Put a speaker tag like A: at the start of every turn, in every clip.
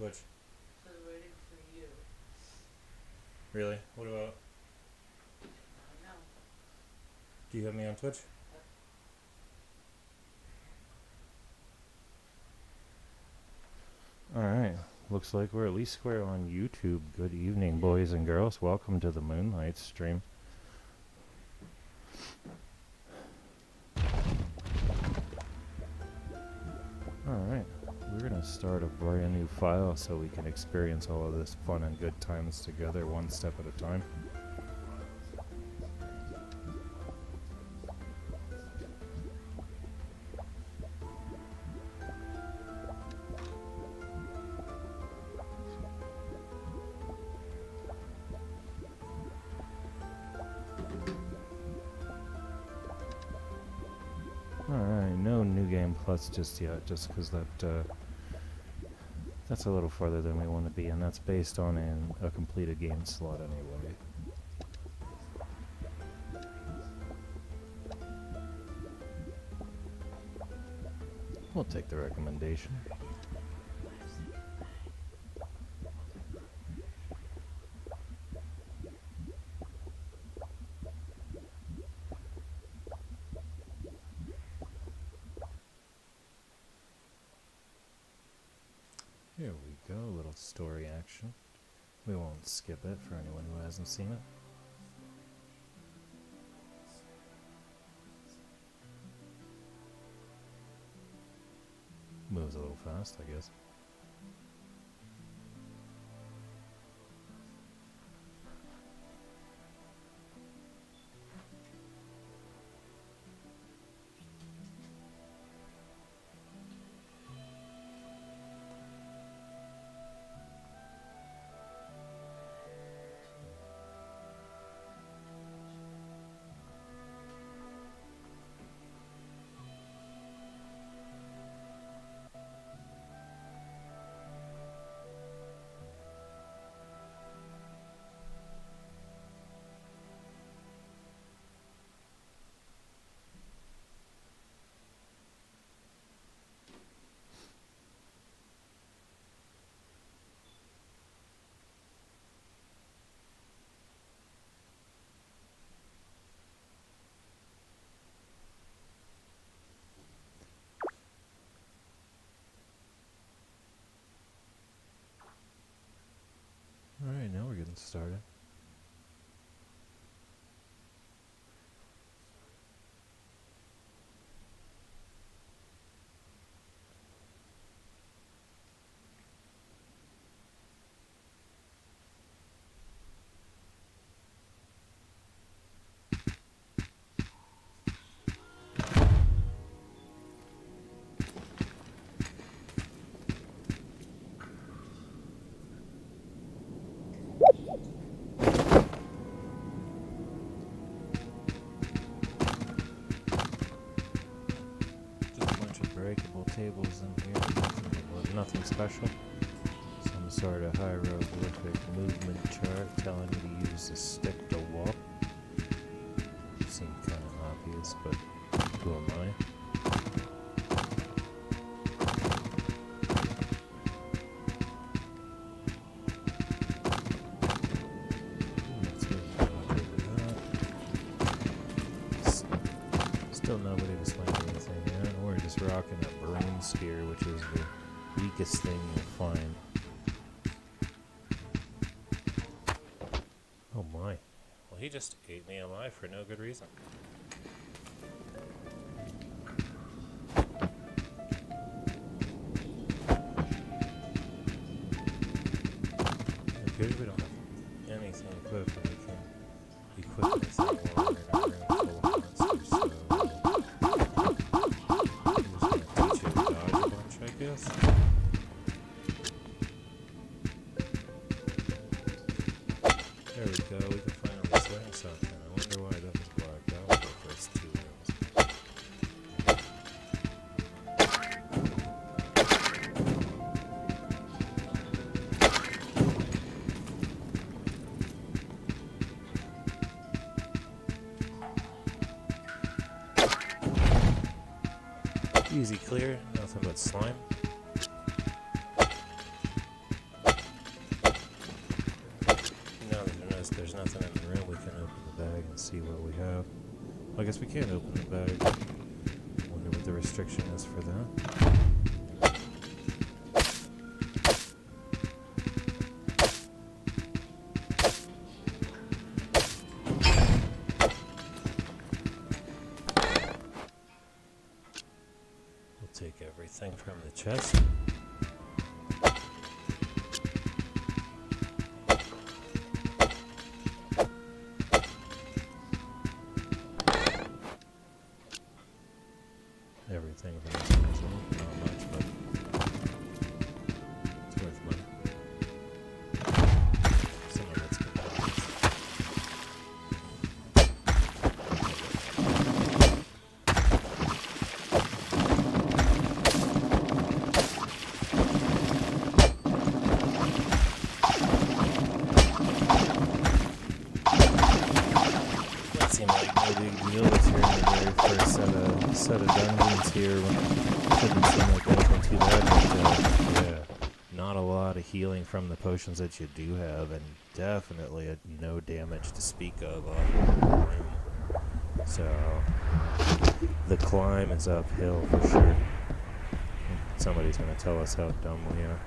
A: Twitch?
B: So they're waiting for you.
A: Really? What about...
B: I know.
A: Do you have me on Twitch? Alright. Looks like we're at least square on YouTube. Good evening, boys and girls. Welcome to the Moonlight stream. Alright. We're going to start a brand new file so we can experience all of this fun and good times together, one step at a time. Alright, no New Game Plus just yet, just because that's a little farther than we want to be, and that's based on a completed game slot anyway. We'll take the recommendation. Here we go, a little story action. We won't skip it for anyone who hasn't seen it. Moves a little fast, I guess. Alright, now we're getting started. Breakable tables in here, nothing special. Some sort of hieroglyphic movement chart telling me to use the stick to walk. Seems kind of obvious, but who am I? Still nobody to slam anything yet. We're just rocking a broom spear, which is the weakest thing you'll find. Oh my. Well, he just ate me alive for no good reason. Okay, we don't have anything equipped, but we can equip anything while we're in a room full of monsters, so... Yes. There we go, we can finally swing something. I wonder why that was blocked out for the first 2 rounds. Easy clear, nothing but slime. there's nothing in the room, we can open the bag and see what we have. Well, I guess we can't open the bag. Wonder what the restriction is for that. We'll take everything from the chest. Everything from this one as well. Not much, but it's worth money. Some of it's good. That seemed like no big deal. It's here in the very first set of dungeons here. Shouldn't seem like anything too bad, but yeah, not a lot of healing from the potions that you do have, and definitely no damage to speak of off of the room. So the climb is uphill for sure. Somebody's gonna tell us how dumb we are.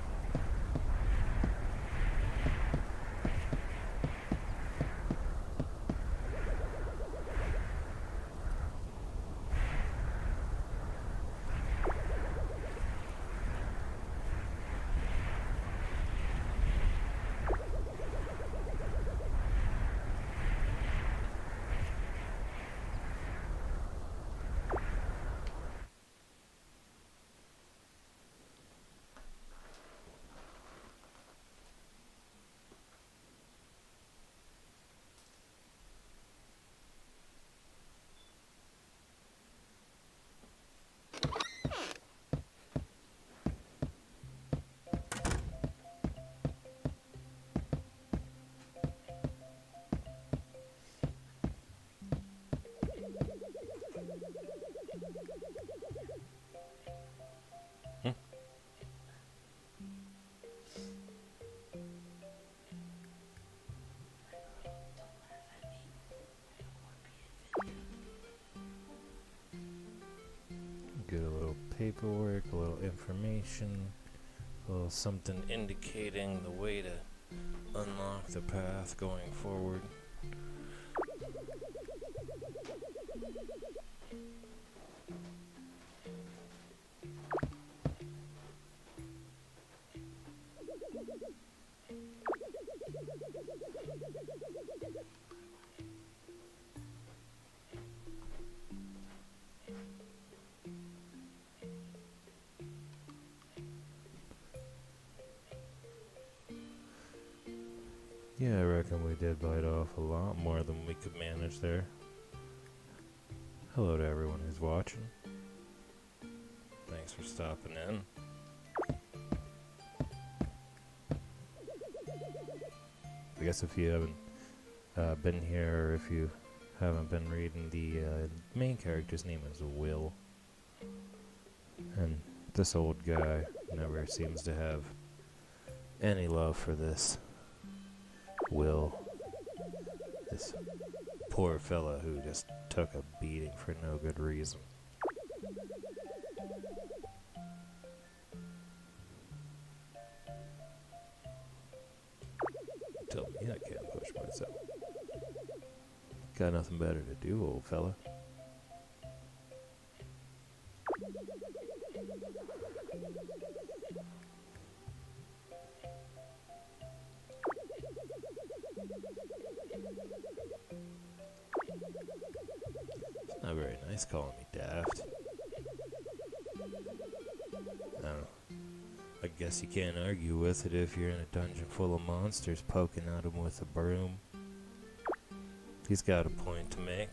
A: Get a little paperwork, a little information, a little something indicating the way to unlock the path going forward. Yeah, I reckon we did bite off a lot more than we could manage there. Hello to everyone who's watching. Thanks for stopping in. I guess if you haven't been here, or if you haven't been reading, the main character's name is Will. And this old guy never seems to have any love for this Will, this poor fella who just took a beating for no good reason. Tell me I can't push myself. Got nothing better to do, old fella. It's not very nice calling me daft. I don't know. I guess you can't argue with it if you're in a dungeon full of monsters poking at him with a broom. He's got a point to make.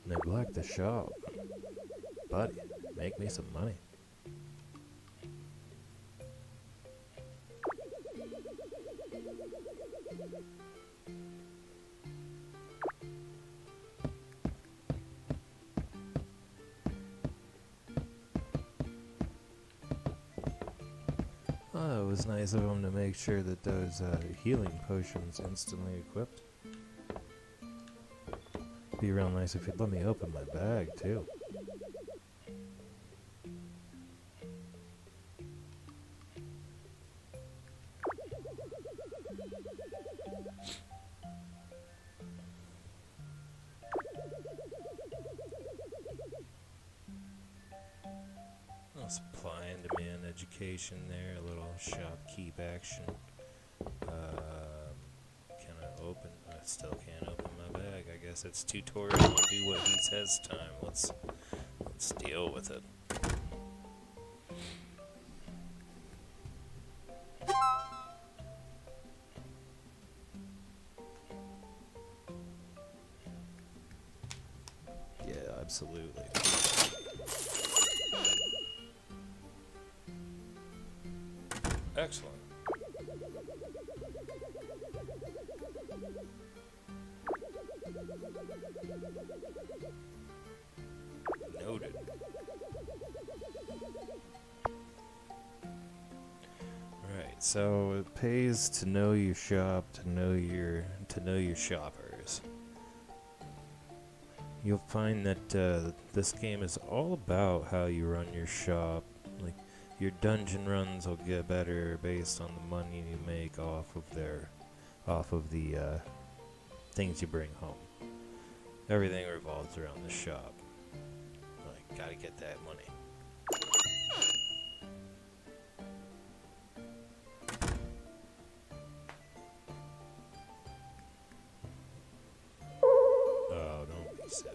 A: Neglect the shop. Buddy, make me some money. Oh, it was nice of him to make sure that those healing potions instantly equipped. Be real nice if you'd let me open my bag, too. Little supply and demand education there, a little shopkeep action. Can I open? I still can't open my bag. I guess it's tutorial and do what he says time. Let's deal with it. Yeah, absolutely. Excellent. Noted. Right, so it pays to know your shop, to know your shoppers. You'll find that this game is all about how you run your shop. Like, your dungeon runs will get better based on the money you make off of the things you bring home. Everything revolves around the shop. Like, gotta get that money. Oh, don't be sad.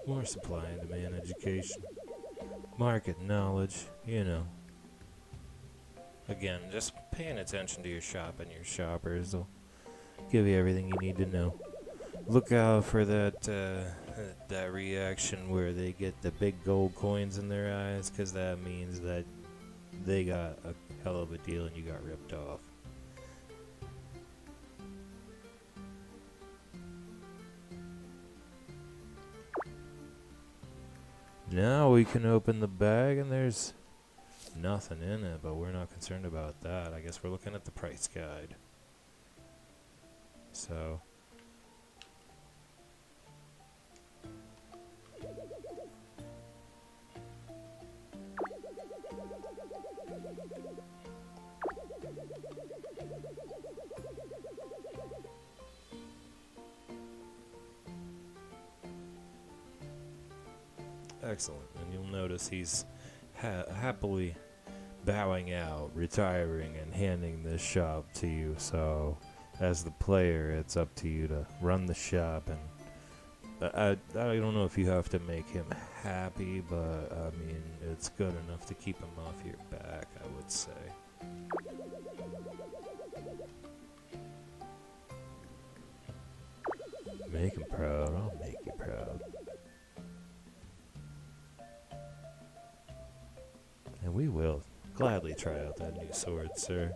A: More supply and demand education. Market knowledge, you know. Again, just paying attention to your shop and your shoppers will give you everything you need to know. Look out for that reaction where they get the big gold coins in their eyes, because that means that they got a hell of a deal and you got ripped off. Now we can open the bag and there's nothing in it, but we're not concerned about that. I guess we're looking at the price guide. So excellent. And you'll notice he's happily bowing out, retiring, and handing this shop to you. So, as the player, it's up to you to run the shop. And I don't know if you have to make him happy, but I mean, it's good enough to keep him off your back, I would say. Make him proud. I'll make you proud. And we will gladly try out that new sword, sir.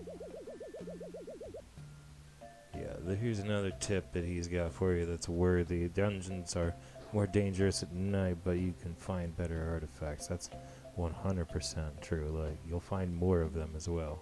A: Yeah, here's another tip that he's got for you that's worthy. Dungeons are more dangerous at night, but you can find better artifacts. That's 100% true. Like, you'll find more of them as well.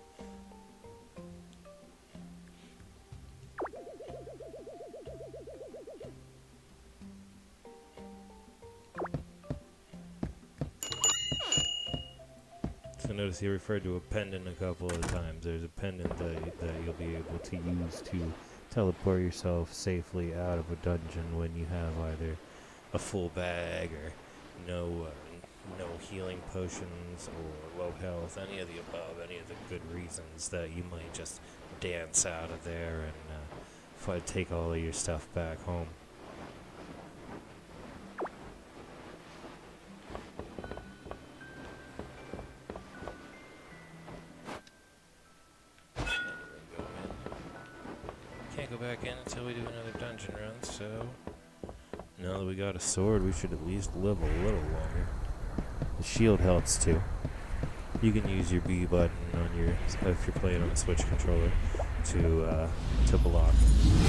A: So notice he referred to a pendant a couple of times. There's a pendant that you'll be able to use to teleport yourself safely out of a dungeon when you have either a full bag or no healing potions or low health, any of the above, any of the good reasons that you might just dance out of there and take all of your stuff back home. go back in until we do another dungeon run, so now that we got a sword, we should at least live a little longer. The shield helps too. You can use your B button on your, if you're playing on a Switch controller, to block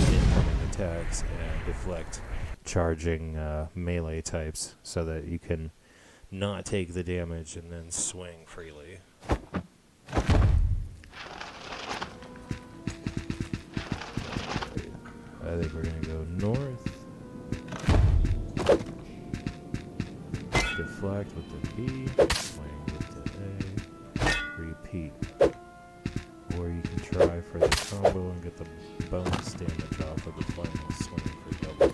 A: incoming attacks and deflect charging melee types, so that you can not take the damage and then swing freely. I think we're gonna go north. Deflect with the B, swing with the A, repeat. Or you can try for the combo and get the bonus damage off of the final swing for double.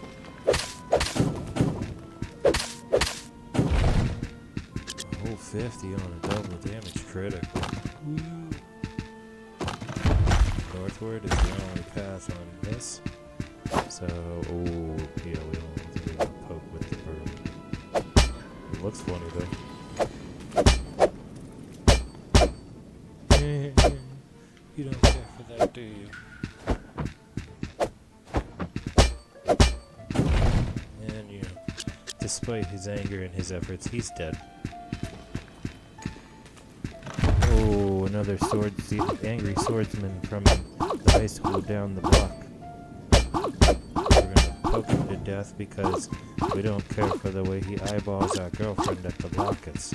A: A whole 50 on a double damage critical. Northward is the only path on this. So, oh, yeah, we don't want to do a poke with the broom. It looks funny though. You don't care for that, do you? And, you know, despite his anger and his efforts, he's dead. Oh, another angry swordsman from the high school down the block. We're gonna poke him to death because we don't care for the way he eyeballs our girlfriend at the lockets.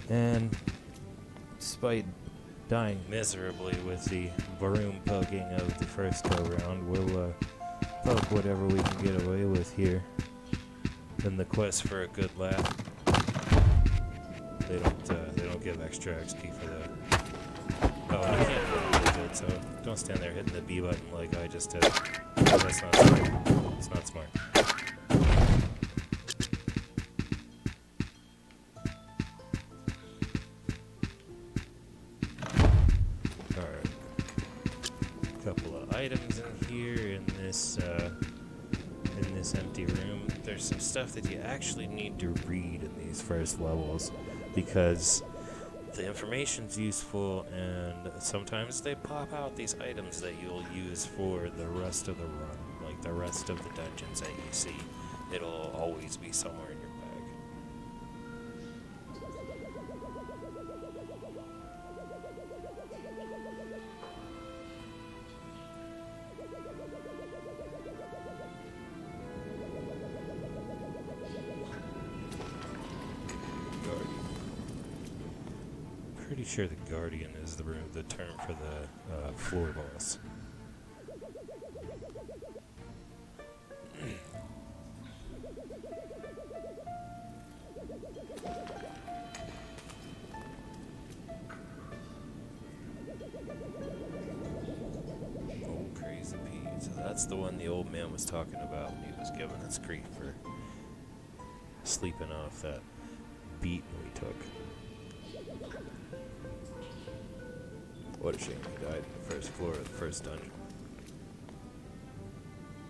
A: And despite dying miserably with the broom poking of the first go-round, we'll poke whatever we can get away with here. In the quest for a good laugh. They don't give extra XP for that. Oh, and I can't really do it, so don't stand there hitting the B button like I just did. That's not smart. It's not smart. Alright. Couple of items in here in this empty room. There's some stuff that you actually need to read in these first levels because the information's useful, and sometimes they pop out these items that you'll use for the rest of the run, like the rest of the dungeons that you see. It'll always be somewhere in your bag. Pretty sure the Guardian is the term for the floor boss. Old Crazy Pete. So that's the one the old man was talking about when he was giving us grief for sleeping off that beat we took. What a shame he died in the first floor of the first dungeon.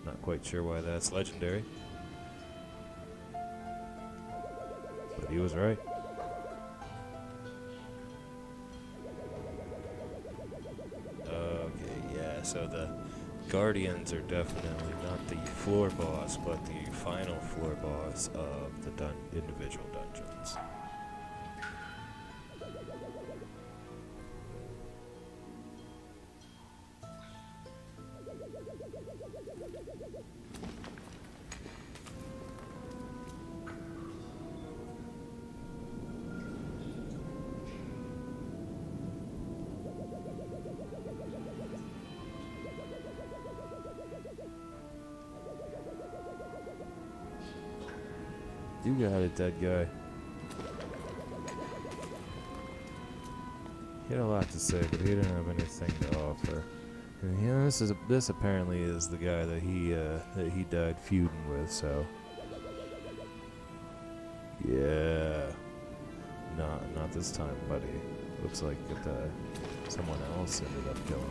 A: Not quite sure why that's legendary. But he was right. Okay, yeah, so the Guardians are definitely not the floor boss, but the final floor boss of the individual dungeons. You got it, dead guy. He had a lot to say, but he didn't have anything to offer. And you know, this apparently is the guy that he died feuding with. So yeah, not this time, buddy. Looks like someone else ended up killing him.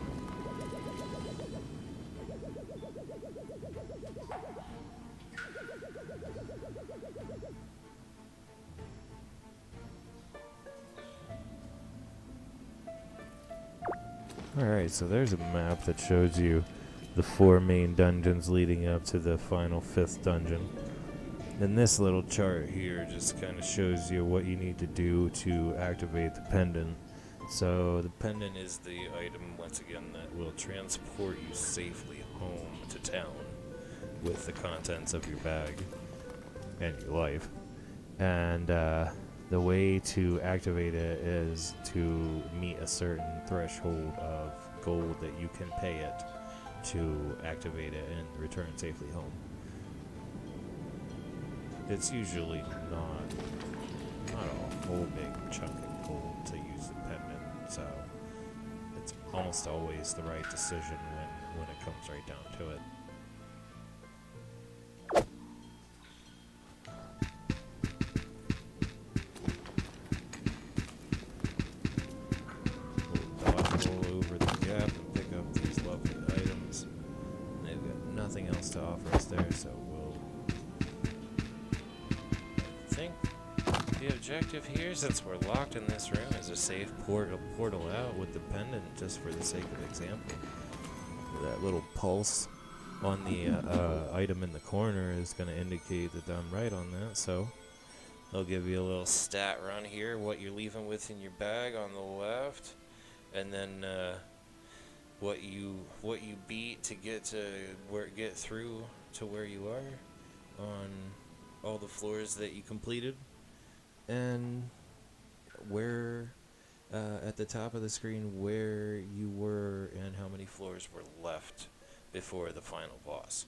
A: Alright, so there's a map that shows you the 4 main dungeons leading up to the final 5th dungeon. And this little chart here just kind of shows you what you need to do to activate the pendant. So the pendant is the item, once again, that will transport you safely home to town with the contents of your bag and your life. And the way to activate it is to meet a certain threshold of gold that you can pay it to activate it and return safely home. It's usually not a whole big chunk of gold to use the pendant, so it's almost always the right decision when it comes right down to it. We'll dodge roll over the gap and pick up these lovely items. They've got nothing else to offer us there, so I think the objective here, since we're locked in this room, is a safe portal out with the pendant, just for the sake of example. That little pulse on the item in the corner is going to indicate that I'm right on that, so I'll give you a little stat run here, what you're leaving with in your bag on the left, and then what you beat to get through to where you are on all the floors that you completed, and where at the top of the screen where you were and how many floors were left before the final boss.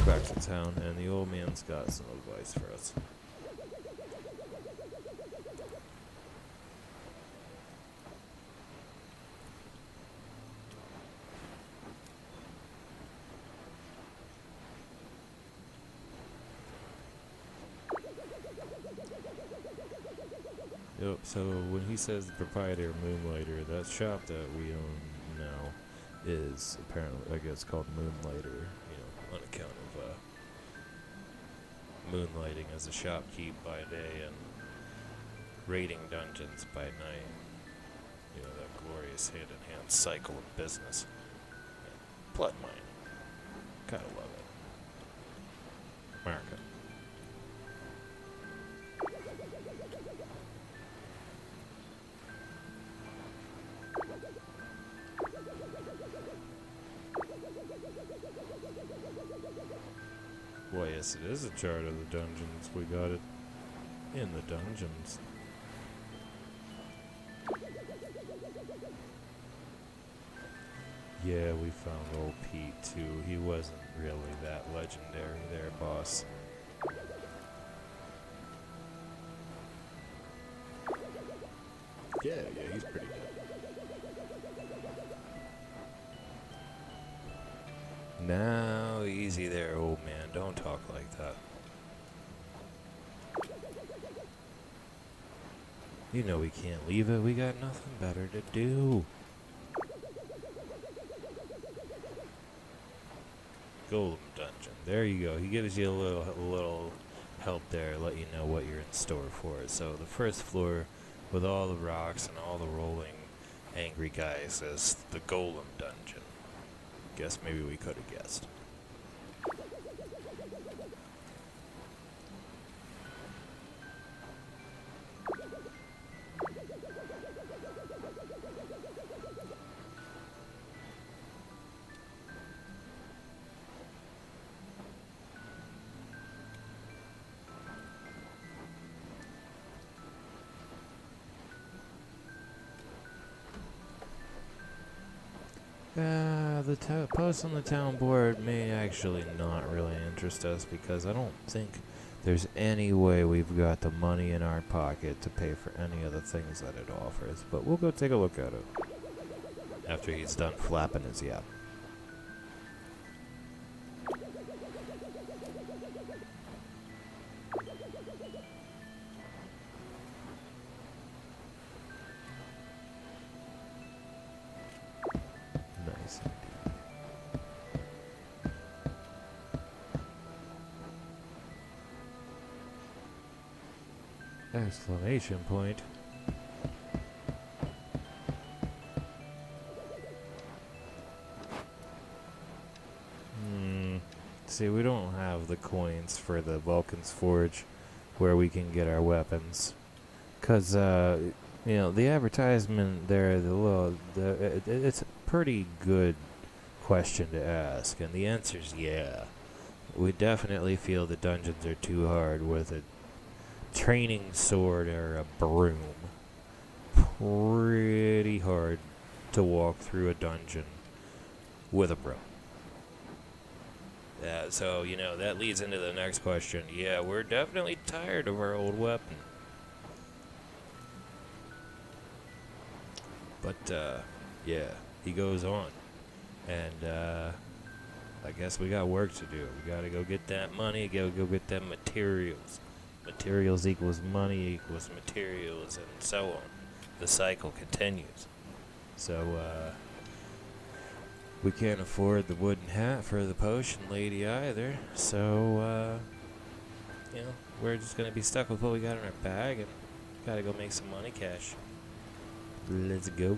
A: Back to town, and the old man's got some advice for us. Yep, so when he says the proprietor of Moonlighter, that shop that we own now is apparently, I guess, called Moonlighter, on account of moonlighting as a shopkeep by day and raiding dungeons by night. That glorious hand-in-hand cycle of business. And blood mining. Gotta love it. America. Well, yes, it is a chart of the dungeons. We got it in the dungeons. Yeah, we found old Pete, too. He wasn't really that legendary there, boss. Yeah, he's pretty good. Now, easy there, old man. Don't talk like that. You know we can't leave it. We got nothing better to do. Golem dungeon. There you go. He gives you a little help there, let you know what you're in store for. So the first floor, with all the rocks and all the rolling angry guys, is the Golem dungeon. Guess maybe we could have guessed. The post on the town board may actually not really interest us, because I don't think there's any way we've got the money in our pocket to pay for any of the things that it offers. But we'll go take a look at it after he's done flapping his yap. Exclamation point. See, we don't have the coins for the Vulcan's Forge where we can get our weapons. Because, you know, the advertisement there, it's a pretty good question to ask. And the answer's yeah. We definitely feel the dungeons are too hard with a training sword or a broom. Pretty hard to walk through a dungeon with a broom. So, you know, that leads into the next question. Yeah, we're definitely tired of our old weapon. But, yeah, he goes on. And, I guess we got work to do. We gotta go get that money, go get them materials. Materials equals money equals materials, and so on. The cycle continues. So, we can't afford the wooden hat for the potion lady either. So, you know, we're just gonna be stuck with what we got in our bag and gotta go make some money cash. Let's go.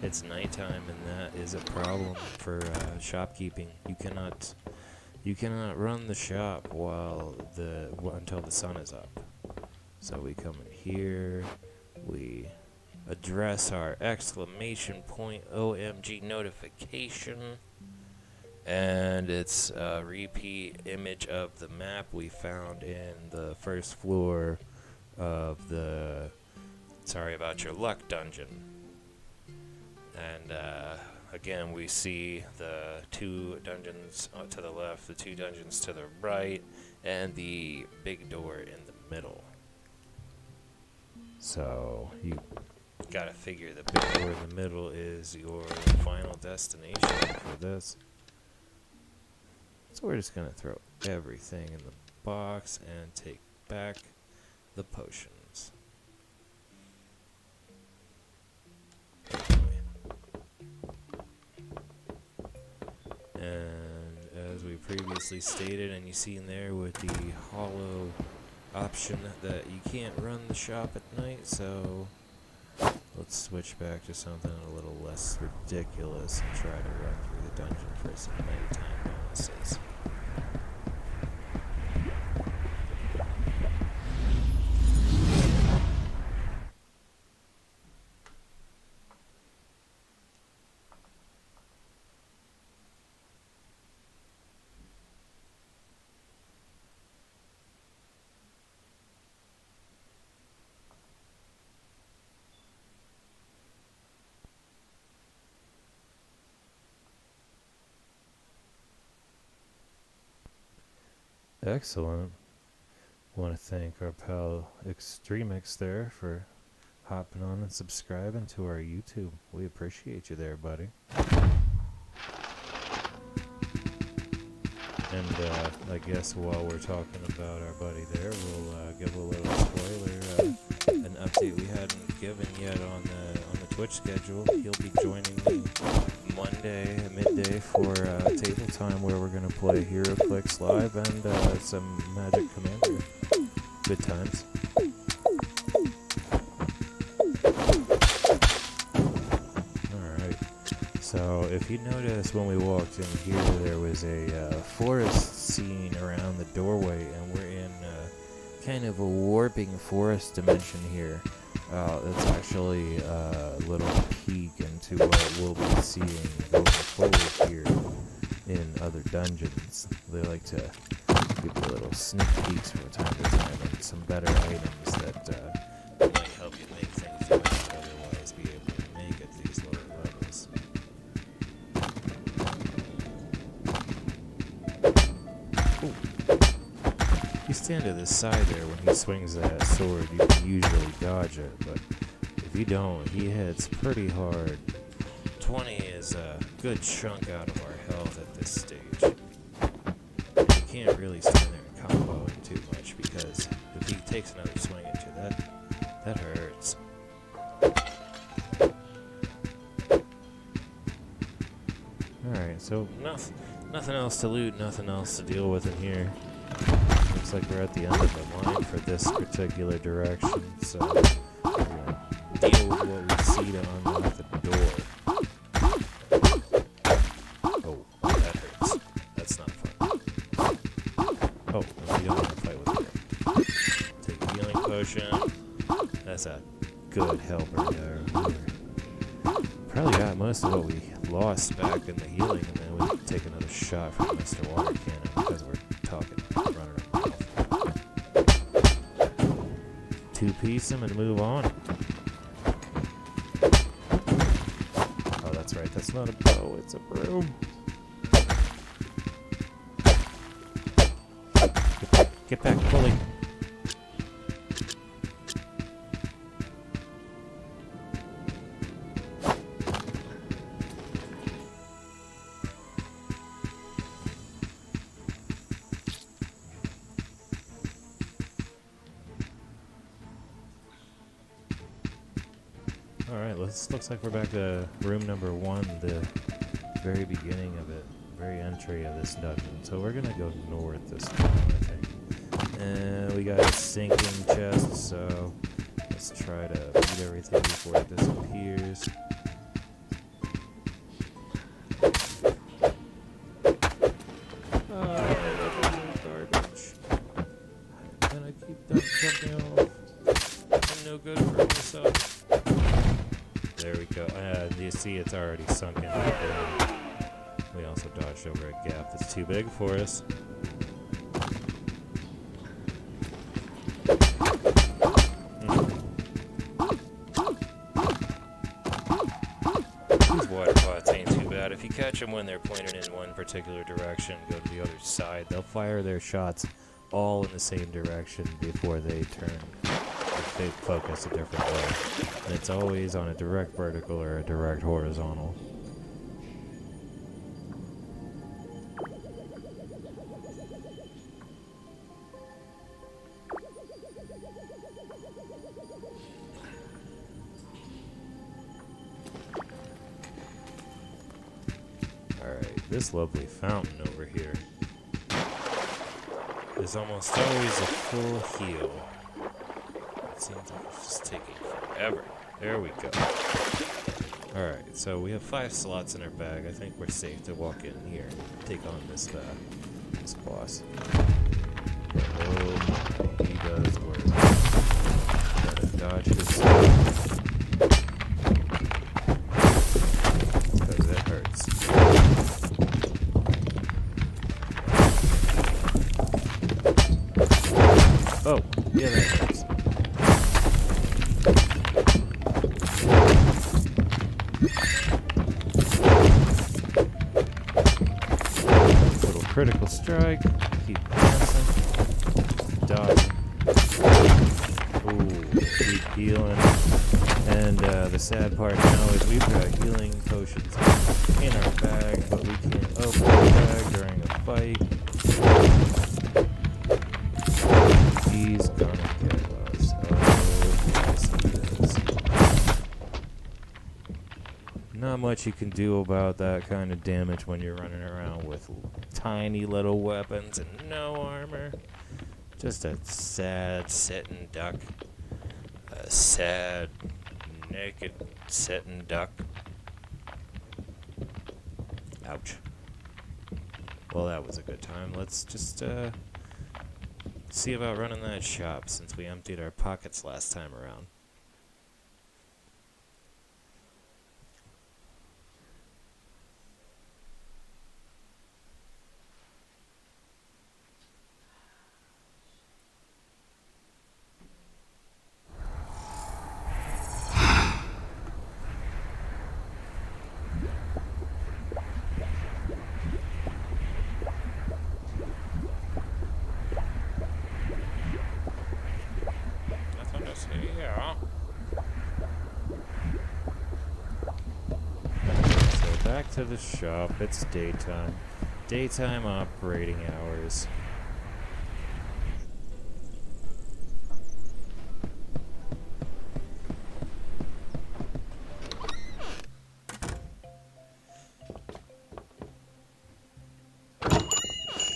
A: It's nighttime, and that is a problem for shopkeeping. You cannot run the shop until the sun is up. So we come in here, we address our exclamation point OMG notification, and it's a repeat image of the map we found in the first floor of the Sorry About Your Luck dungeon. And again, we see the two dungeons to the left, the two dungeons to the right, and the big door in the middle. So you gotta figure the big door in the middle is your final destination for this. So we're just gonna throw everything in the box and take back the potions. And as we previously stated, and you see in there with the hollow option that you can't run the shop at night, so let's switch back to something a little less ridiculous and try to run through the dungeon for some nighttime bonuses. Excellent. Want to thank our pal Extremix there for hopping on and subscribing to our YouTube. We appreciate you there, buddy. And I guess while we're talking about our buddy there, we'll give a little spoiler, an update we hadn't given yet on the Twitch schedule. He'll be joining me Monday at midday for table time, where we're going to play HeroClix live and some Magic Commander. Good times. Alright, so if you notice when we walked in here, there was a forest scene around the doorway, and we're in kind of a warping forest dimension here. It's actually a little peek into what we'll be seeing going forward here in other dungeons. They like to give you little sneak peeks from time to time and some better items that might help you make things you might otherwise be able to make at these lower levels. Ooh. You stand to the side there when he swings that sword, you can usually dodge it, but if you don't, he hits pretty hard. 20 is a good chunk out of our health at this stage. You can't really stand there and combo him too much, because if he takes another swing at you, that hurts. Alright, so nothing else to loot, nothing else to deal with in here. looks like we're at the end of the line for this particular direction, so we're gonna deal with what we see to unlock the door. Oh, that hurts. That's not fun. Oh, no, we don't want to fight with her. Take a healing potion. That's a good helper there. Probably got most of what we lost back in the healing, and then we take another shot from Mr. Water Cannon because we're running our mouth. Two-piece him and move on. Oh, that's right. That's not a bow. It's a broom. Get back, bully. Alright, looks like we're back to room number 1, the very beginning of it, very entry of this dungeon. So we're gonna go north this time, I think. And we got a sinking chest, so let's try to beat everything before it disappears. Garbage. And I keep jumping off. I'm no good for myself. There we go. You see it's already sunk in. We also dodged over a gap that's too big for us. These water pots ain't too bad. If you catch them when they're pointed in one particular direction, go to the other side, they'll fire their shots all in the same direction before they turn. They focus a different way. And it's always on a direct vertical or a direct horizontal. Alright, this lovely fountain over here is almost always a full heal. Seems like it's just taking forever. There we go. Alright, so we have 5 slots in our bag. I think we're safe to walk in here and take on this boss. Oh, he does work. Gotta dodge his stuff. Because it hurts. Oh, yeah, that hurts. Critical strike. Keep dancing. Dodging. Ooh, keep healing. And the sad part now is we've got healing potions in our bag, but we can't open the bag during a fight. He's gonna get us. Oh, yes, he is. Not much you can do about that kind of damage when you're running around with tiny little weapons and no armor. Just a sad sitting duck. A sad, naked sitting duck. Ouch. Well, that was a good time. Let's just see about running that shop since we emptied our pockets last time around. Back to the shop. It's daytime. Daytime operating hours.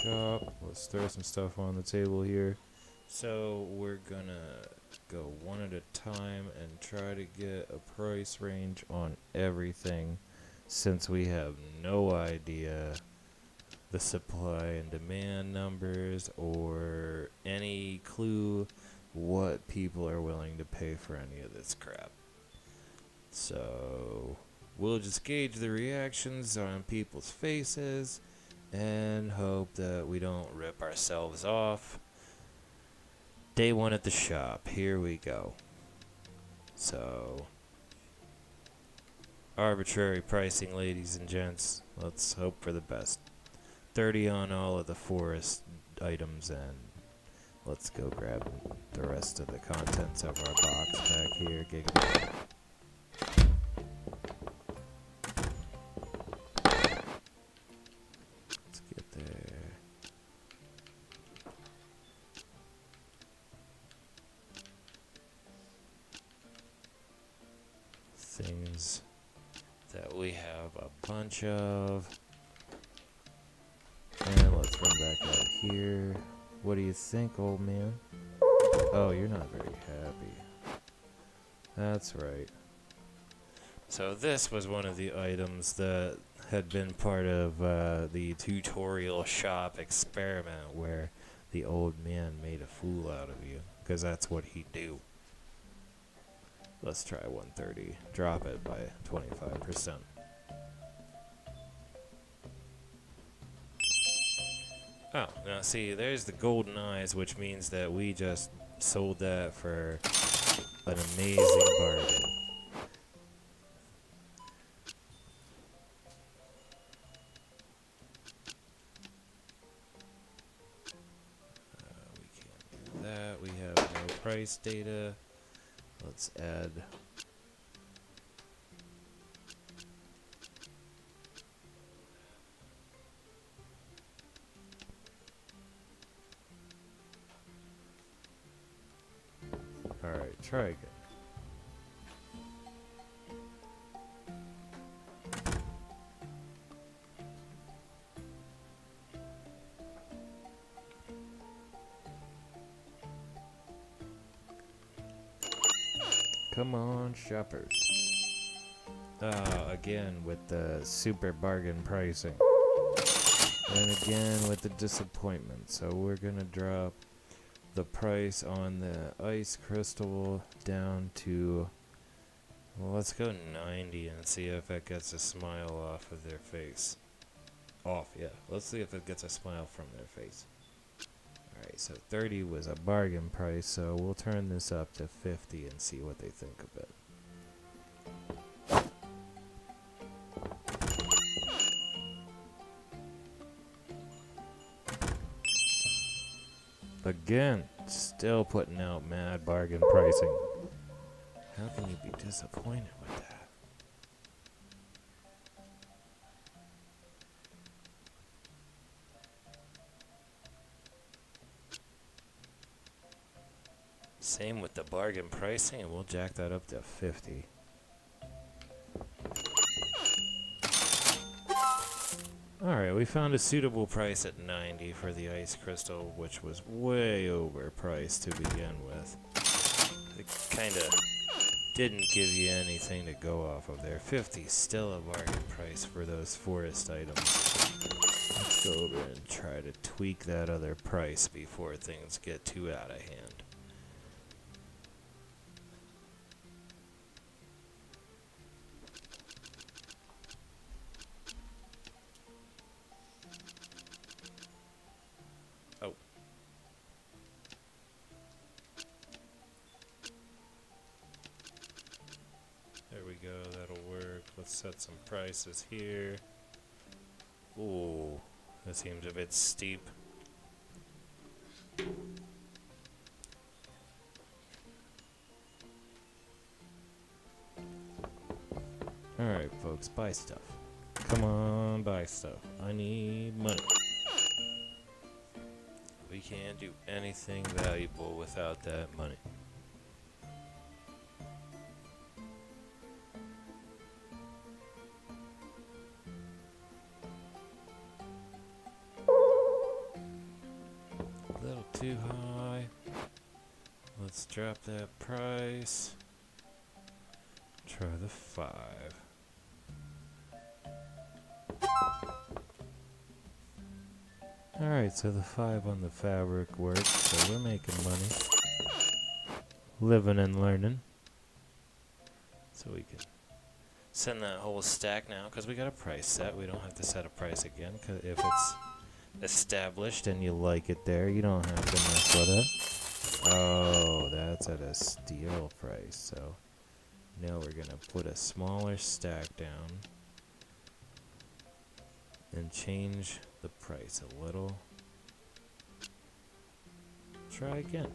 A: Shop. Let's throw some stuff on the table here. So we're gonna go one at a time and try to get a price range on everything, since we have no idea the supply and demand numbers or any clue what people are willing to pay for any of this crap. So we'll just gauge the reactions on people's faces and hope that we don't rip ourselves off. Day one at the shop. Here we go. So, arbitrary pricing, ladies and gents. Let's hope for the best. 30 on all of the forest items, and let's go grab the rest of the contents of our box back here. Giggity. Let's get there. Things that we have a bunch of. And let's run back out here. What do you think, old man? Oh, you're not very happy. That's right. So this was one of the items that had been part of the tutorial shop experiment where the old man made a fool out of you, because that's what he'd do. Let's try 130. Drop it by 25%. Oh, now see, there's the golden eyes, which means that we just sold that for an amazing bargain. We can't do that. We have no price data. Let's add. Alright, try again. Come on, shoppers. Again with the super bargain pricing. And again with the disappointment. So we're gonna drop the price on the ice crystal down to, well, let's go 90 and see if it gets a smile off of their face. Yeah. Let's see if it gets a smile from their face. Alright, so 30 was a bargain price, so we'll turn this up to 50 and see what they think of it. Again, still putting out mad bargain pricing. How can you be disappointed with that? Same with the bargain pricing, and we'll jack that up to 50. Alright, we found a suitable price at 90 for the ice crystal, which was way overpriced to begin with. It kinda didn't give you anything to go off of there. 50's still a bargain price for those forest items. Let's go over and try to tweak that other price before things get too out of hand. There we go, that'll work. Let's set some prices here. Ooh, that seems a bit steep. Alright, folks, buy stuff. Come on, buy stuff. I need money. We can't do anything valuable without that money. too high. Let's drop that price. Try the 5. Alright, so the 5 on the fabric works, so we're making money. Living and learning. So we can send that whole stack now, because we got a price set. We don't have to set a price again, because if it's established and you like it there, you don't have to mess with it. Oh, that's at a steal price, so now we're going to put a smaller stack down and change the price a little. Try again.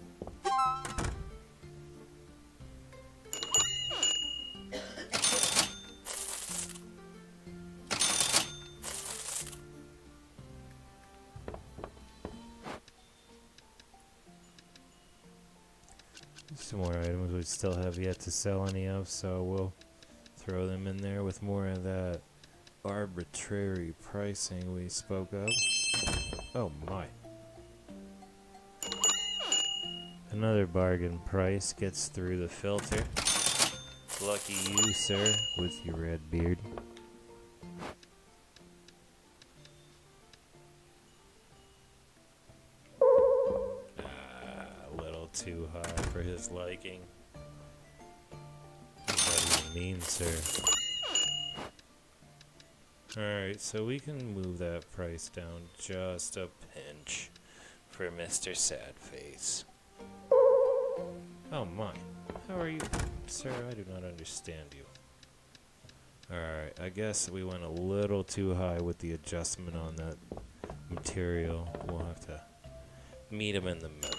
A: Some more items we still have yet to sell any of, so we'll throw them in there with more of that arbitrary pricing we spoke of. Oh my. Another bargain price gets through the filter. Lucky you, sir, with your red beard. A little too high for his liking. What does that even mean, sir? Alright, so we can move that price down just a pinch for Mr. Sadface. Oh my. How are you? Sir, I do not understand you. Alright, I guess we went a little too high with the adjustment on that material. We'll have to meet him in the middle.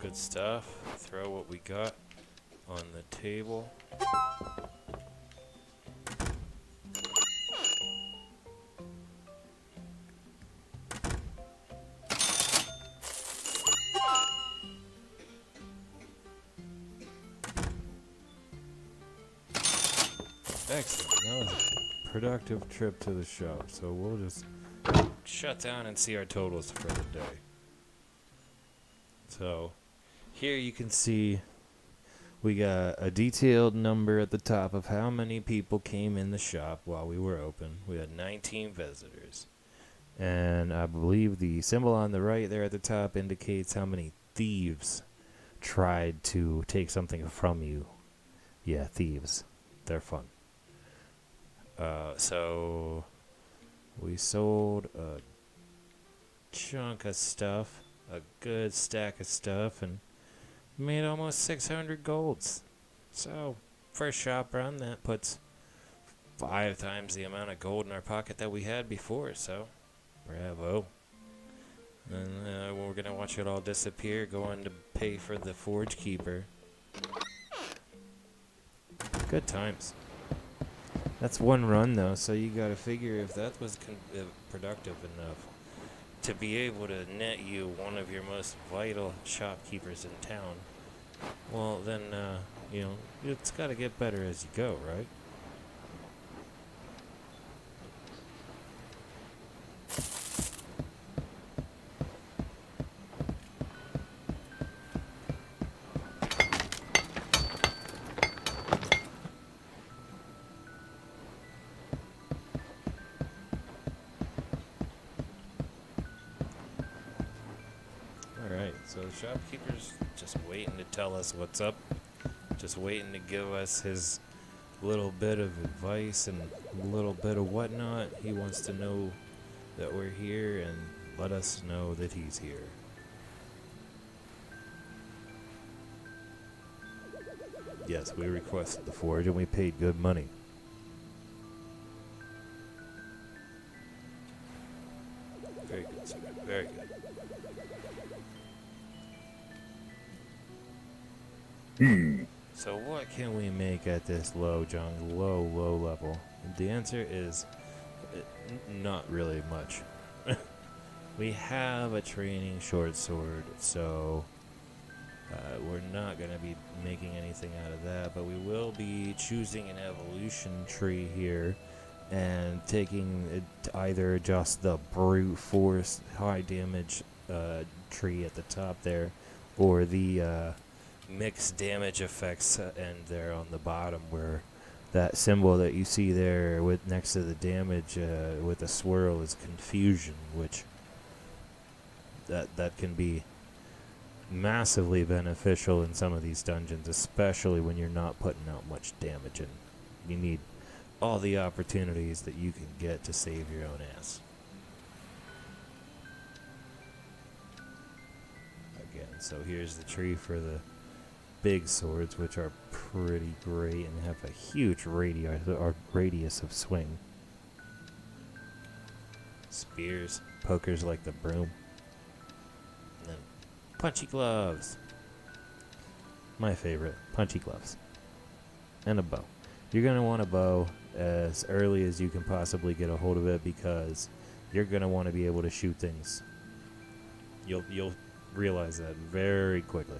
A: Good stuff. Throw what we got on the table. Excellent. That was a productive trip to the shop. So we'll just shut down and see our totals for the day. So here you can see we got a detailed number at the top of how many people came in the shop while we were open. We had 19 visitors. And I believe the symbol on the right there at the top indicates how many thieves tried to take something from you. Yeah, thieves. They're fun. So we sold a chunk of stuff, a good stack of stuff, and made almost 600 golds. So, first shop run, that puts 5 times the amount of gold in our pocket that we had before, so bravo. And we're going to watch it all disappear, going to pay for the Forge Keeper. Good times. That's one run, though, so you got to figure if that was productive enough to be able to net you one of your most vital shopkeepers in town, well, then, you know, it's got to get better as you go, right? So the shopkeeper's just waiting to tell us what's up, just waiting to give us his little bit of advice and a little bit of whatnot. He wants to know that we're here and let us know that he's here. Yes, we requested the forge and we paid good money. Very good, sir. Very good. So what can we make at this low level? The answer is not really much. We have a training short sword, so we're not going to be making anything out of that, but we will be choosing an evolution tree here and taking it, either just the brute force high damage tree at the top there, or the mixed damage effects end there on the bottom, where that symbol that you see there with next to the damage with the swirl is confusion, which that can be massively beneficial in some of these dungeons, especially when you're not putting out much damage and you need all the opportunities that you can get to save your own ass. Again, so here's the tree for the big swords, which are pretty great and have a huge radius of swing. Spears, pokers like the broom. And then punchy gloves. My favorite, punchy gloves. And a bow. You're going to want a bow as early as you can possibly get a hold of it, because you're going to want to be able to shoot things. You'll realize that very quickly.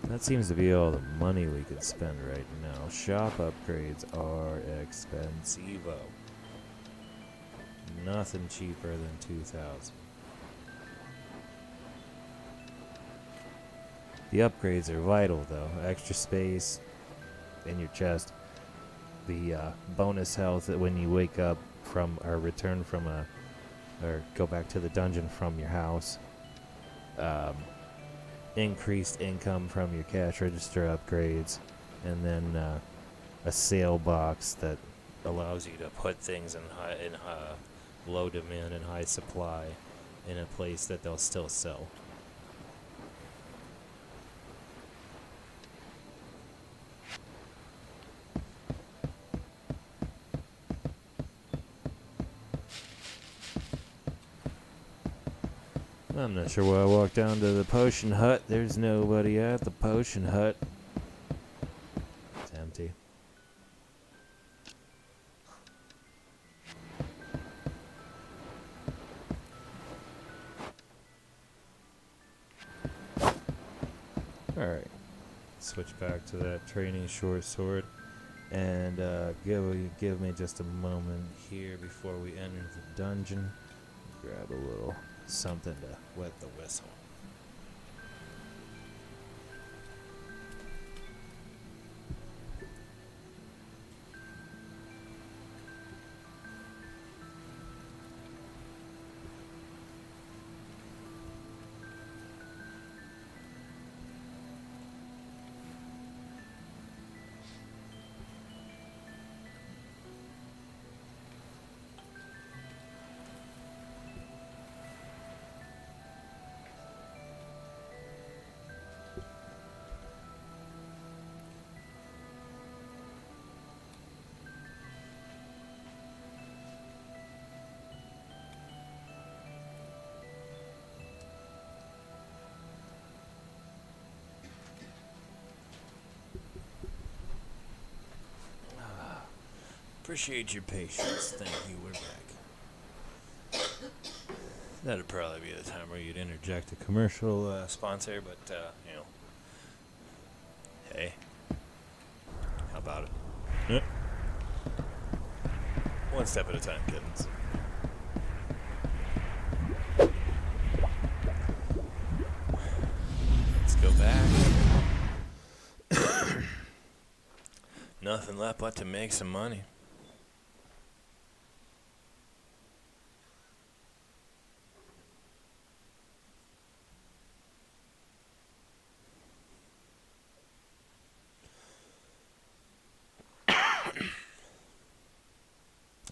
A: That seems to be all the money we could spend right now. Shop upgrades are expensivo. Nothing cheaper than 2,000. The upgrades are vital though. Extra space in your chest. The bonus health when you wake up from or return from or go back to the dungeon from your house. Increased income from your cash register upgrades, and then a sale box that allows you to put things in low demand and high supply in a place that they'll still sell. I'm not sure why I walked down to the potion hut. There's nobody at the potion hut. It's empty. Alright. Switch back to that training short sword. And give me just a moment here before we enter the dungeon. Grab a little something to wet the whistle. Appreciate your patience. Thank you. We're back. That'd probably be the time where you'd interject a commercial sponsor, but, you know. Hey. How about it? Yep. One step at a time, kittens. Let's go back. Nothing left but to make some money.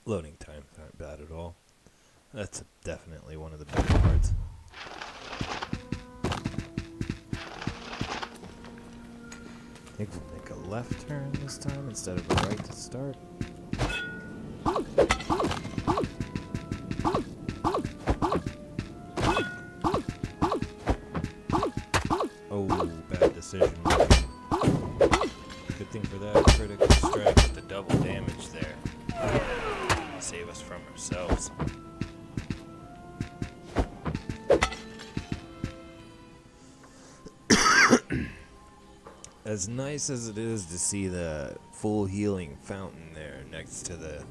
A: Loading times aren't bad at all. That's definitely one of the better parts. I think we'll make a left turn this time instead of a right to start. Oh, bad decision. Good thing for that critical strike with the double damage there. Save us from ourselves. as nice as it is to see the full healing fountain there next to the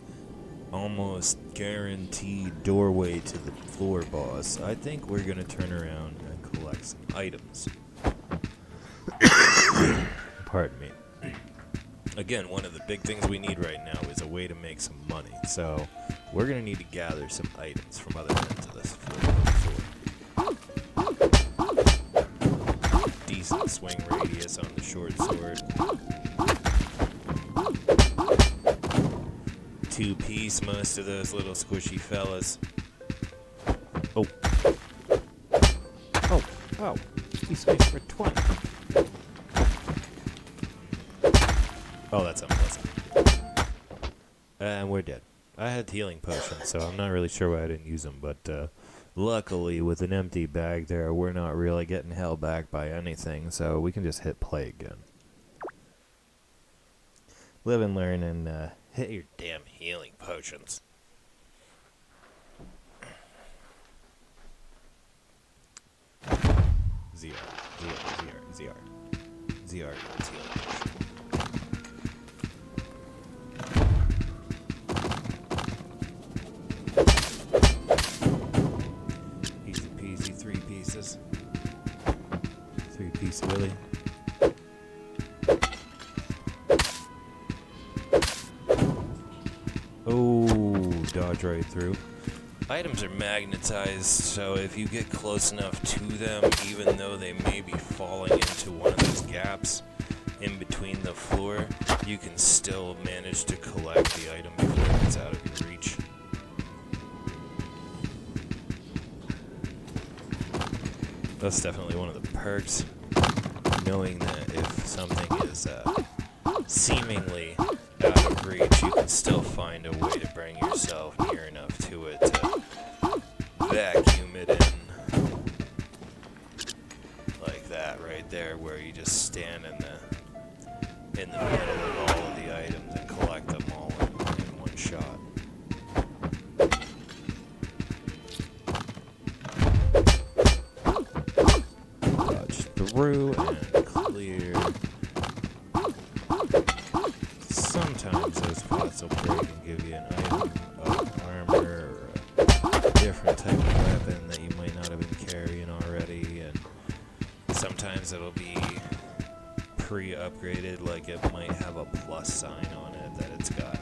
A: almost guaranteed doorway to the floor boss, I think we're gonna turn around and collect some items. Pardon me. Again, one of the big things we need right now is a way to make some money. So we're gonna need to gather some items from other ends of this floor. Decent swing radius on the short sword. 2-piece, most of those little squishy fellas. Oh. Oh. He swings for 20. Oh, that's unpleasant. And we're dead. I had healing potions, so I'm not really sure why I didn't use them, but luckily, with an empty bag there, we're not really getting held back by anything, so we can just hit play again. Live and learn, and hit your damn healing potions. ZR gets healing potion. Easy peasy, 3 pieces. 3-piece Willy. Oh, dodge right through. Items are magnetized, so if you get close enough to them, even though they may be falling into one of those gaps in between the floor, you can still manage to collect the item before it gets out of your reach. That's definitely one of the perks, knowing that if something is seemingly out of reach, you can still find a way to bring yourself near enough to it to vacuum it in. Like that right there, where you just stand in the middle of all of the items and collect them all in one shot. Dodge through and clear. Sometimes those pots will break and give you an item of armor or a different type of weapon that you might not have been carrying already, and sometimes it'll be pre-upgraded, like it might have a plus sign on it that it's got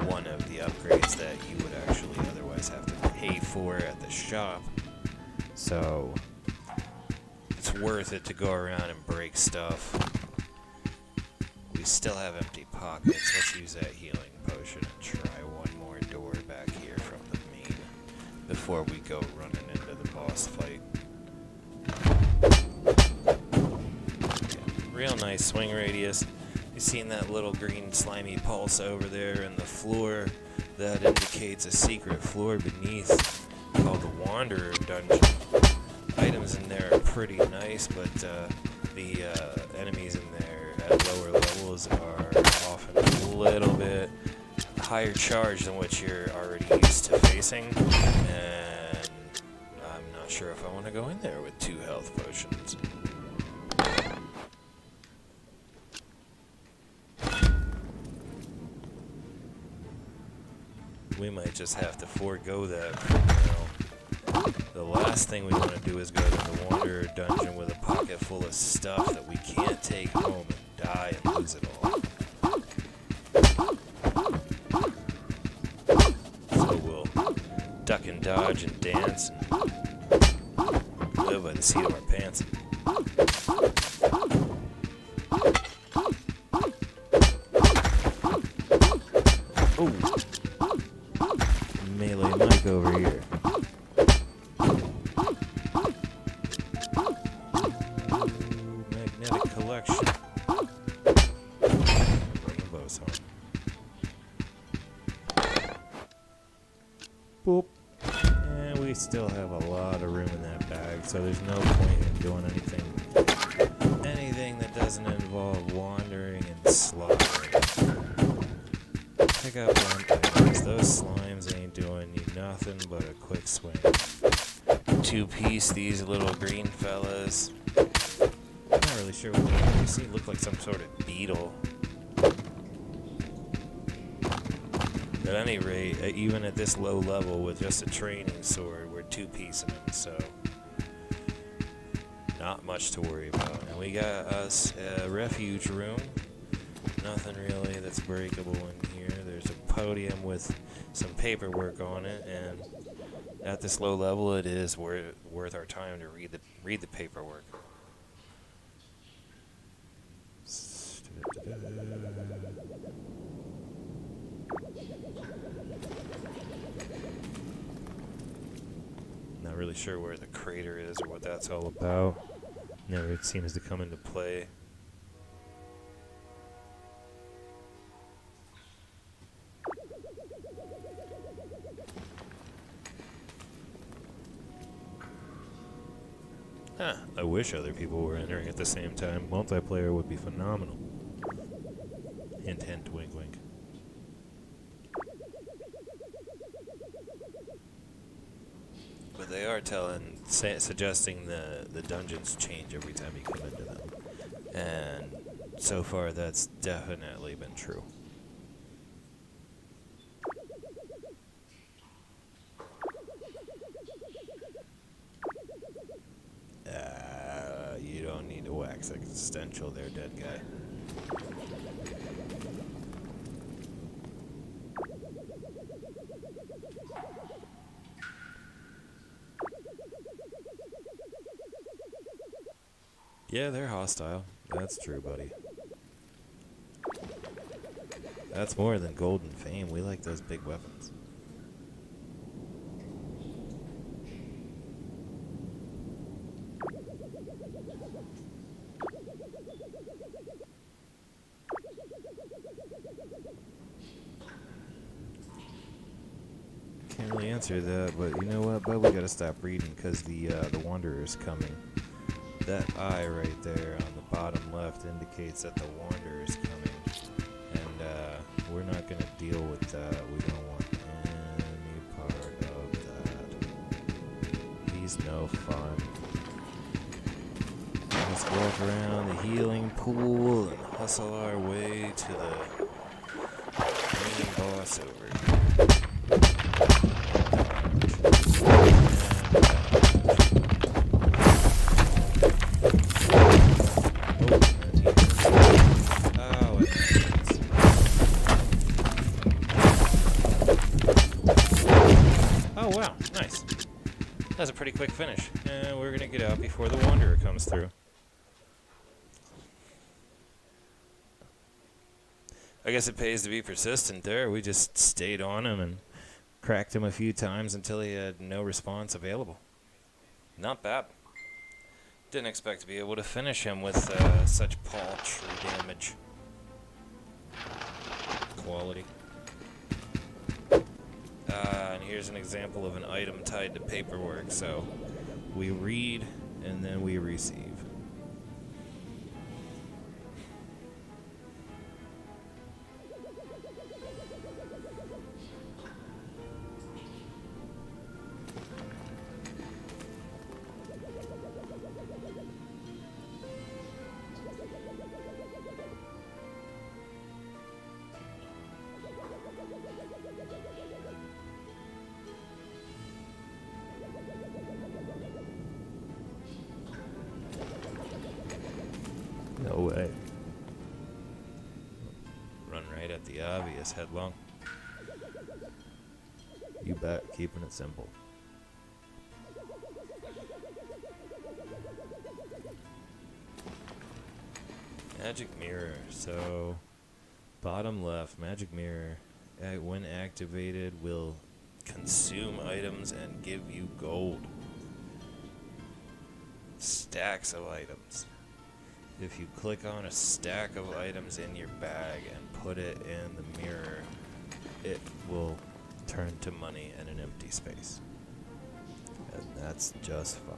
A: one of the upgrades that you would actually otherwise have to pay for at the shop. So it's worth it to go around and break stuff. We still have empty pockets. Let's use that healing potion and try one more door back here from the main before we go running into the boss fight. Yeah, real nice swing radius. You seen that little green slimy pulse over there in the floor? That indicates a secret floor beneath called the Wanderer Dungeon. Items in there are pretty nice, but the enemies in there at lower levels are often a little bit higher charge than what you're already used to facing, and I'm not sure if I want to go in there with 2 health potions. We might just have to forego that for now. The last thing we want to do is go to the Wanderer Dungeon with a pocket full of stuff that we can't take home and die and lose it all. So we'll duck and dodge and dance and live by the seat of our pants. Oh, melee Mike over here. Magnetic collection. Rainbows home. Boop. And we still have a lot of room in that bag, so there's no point in doing anything that doesn't involve wandering and slaughtering. Pick up one, because those slimes ain't doing you nothing but a quick swing. 2-piece these little green fellas. Not really sure what you see. It looked like some sort of beetle. At any rate, even at this low level with just a training sword, we're two-piecing him, so not much to worry about. And we got us a refuge room. Nothing really that's breakable in here. There's a podium with some paperwork on it, and at this low level, it is worth our time to read the paperwork. Not really sure where the crater is or what that's all about. Never seems to come into play. Huh, I wish other people were entering at the same time. Multiplayer would be phenomenal. Hint, hint, wink, wink. But they are suggesting the dungeons change every time you come into them. And so far, that's definitely been true. You don't need to wax existential there, dead guy. Yeah, they're hostile. That's true, buddy. That's more than gold and fame. We like those big weapons. Can't really answer that, but you know what, bud? We gotta stop reading because the Wanderer's coming. That eye right there on the bottom left indicates that the Wanderer is coming, and we're not going to deal with that. We don't want any part of that. He's no fun. Let's walk around the healing pool and hustle our way to the main boss over here. That's a pretty quick finish. And we're going to get out before the Wanderer comes through. I guess it pays to be persistent there. We just stayed on him and cracked him a few times until he had no response available. Not bad. Didn't expect to be able to finish him with such paltry damage. Quality. And here's an example of an item tied to paperwork. So we read and then we receive. No way. Run right at the obvious, headlong. You bet, keeping it simple. Magic mirror. So, bottom left, magic mirror, when activated, will consume items and give you gold. Stacks of items. If you click on a stack of items in your bag and put it in the mirror, it will turn to money in an empty space. And that's just fine.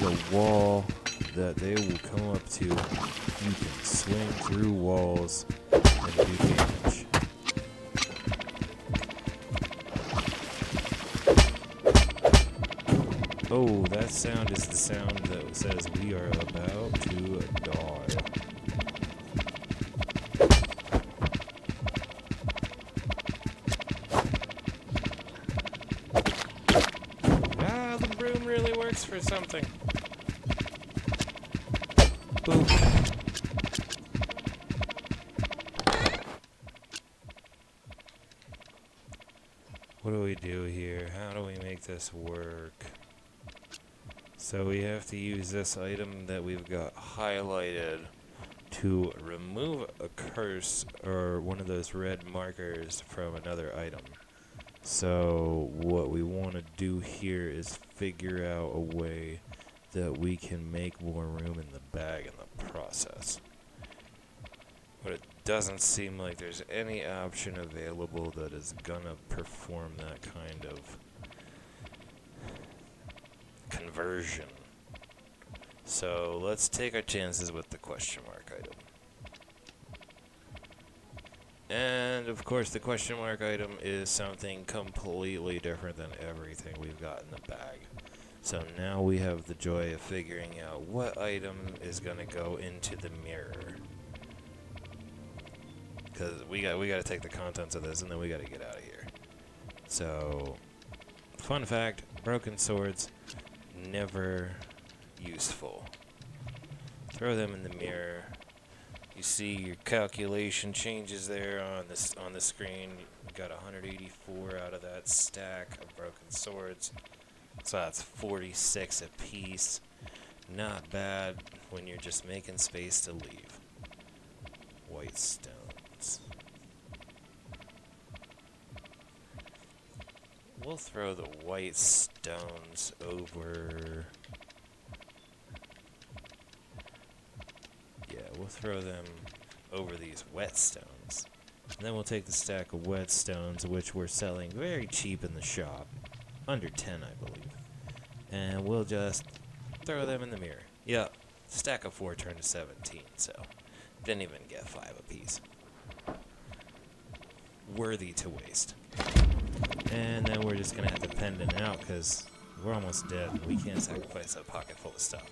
A: a wall that they will come up to. You can swing through walls and do damage. Oh, that sound is the sound that says we are about to die. Ah, the broom really works for something. Boop. What do we do here? How do we make this work? So we have to use this item that we've got highlighted to remove a curse or one of those red markers from another item. So what we want to do here is figure out a way that we can make more room in the bag in the process. But it doesn't seem like there's any option available that is gonna perform that kind of conversion. So let's take our chances with the question mark item. And of course the question mark item is something completely different than everything we've got in the bag. So now we have the joy of figuring out what item is going to go into the mirror. Because we got to take the contents of this and then we got to get out of here. So, fun fact, broken swords, never useful. Throw them in the mirror. You see your calculation changes there on the screen. We got 184 out of that stack of broken swords. So that's 46 apiece. Not bad when you're just making space to leave. White stones. We'll throw the white stones over. Yeah, we'll throw them over these wet stones. And then we'll take the stack of wet stones, which we're selling very cheap in the shop. Under 10, I believe. And we'll just throw them in the mirror. Yeah, stack of 4 turned to 17, so didn't even get 5 apiece. Worthy to waste. And then we're just going to have to pendant out because we're almost dead. We can't sacrifice a pocket full of stuff.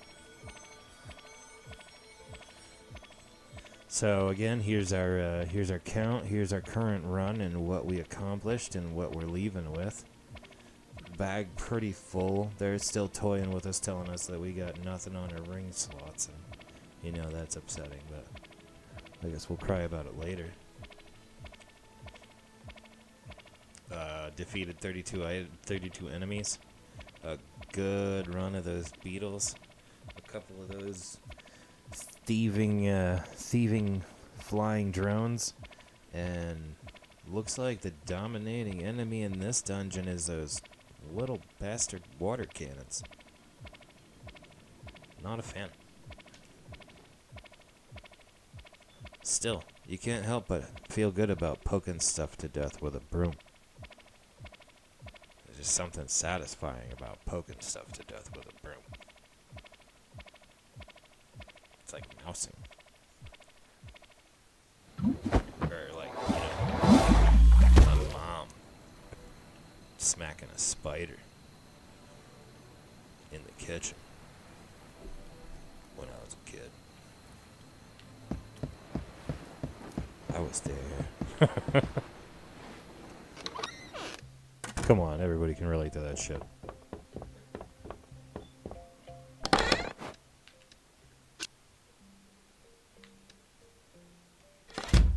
A: So again, here's our count. Here's our current run and what we accomplished and what we're leaving with. Bag pretty full. They're still toying with us, telling us that we got nothing on our ring slots, and you know that's upsetting. But I guess we'll cry about it later. Defeated 32 enemies. A good run of those beetles. A couple of those thieving flying drones, and looks like the dominating enemy in this dungeon is those little bastard water cannons. Not a fan. Still, you can't help but feel good about poking stuff to death with a broom. There's just something satisfying about poking stuff to death with a broom. It's like mousing. Or like, you know, a mom smacking a spider in the kitchen when I was a kid. I was there. Come on, everybody can relate to that shit.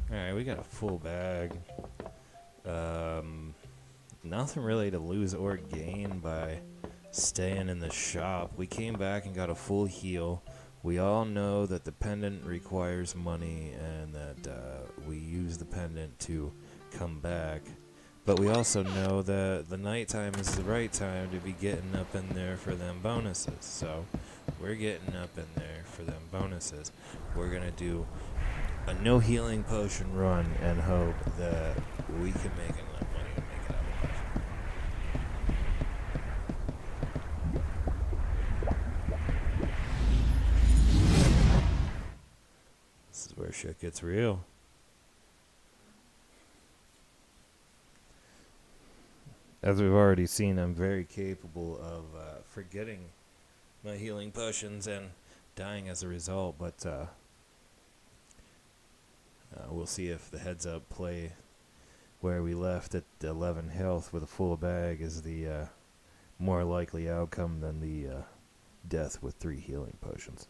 A: Alright, we got a full bag. Nothing really to lose or gain by staying in the shop. We came back and got a full heal. We all know that the pendant requires money and that we use the pendant to come back. But we also know that the nighttime is the right time to be getting up in there for them bonuses. So we're getting up in there for them bonuses. We're going to do a no healing potion run and hope that we can make enough money to make it out alive. shit gets real. As we've already seen, I'm very capable of forgetting my healing potions and dying as a result, but we'll see if the heads up play where we left at 11 health with a full bag is the more likely outcome than the death with 3 healing potions.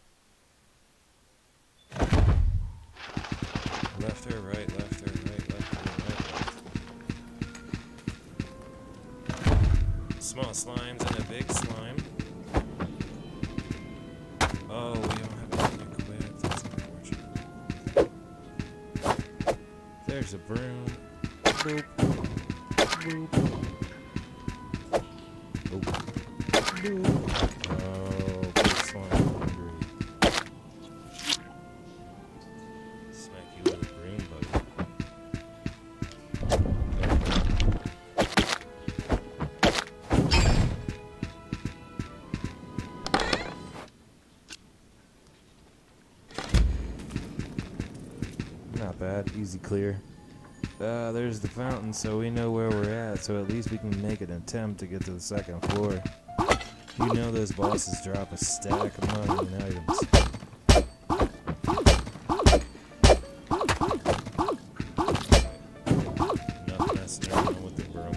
A: Left or right, left or right, left or right, left. Small slimes and a big slime. Oh, we don't have anything to quit. That's unfortunate. There's a broom. Boop. Boop. Boop. Boop. Oh, big slime hungry. Smack you with a broom, buddy. Not bad, easy clear. There's the fountain, so we know where we're at, so at least we can make an attempt to get to the second floor. You know those bosses drop a stack of money and items. Not messing around with the broom.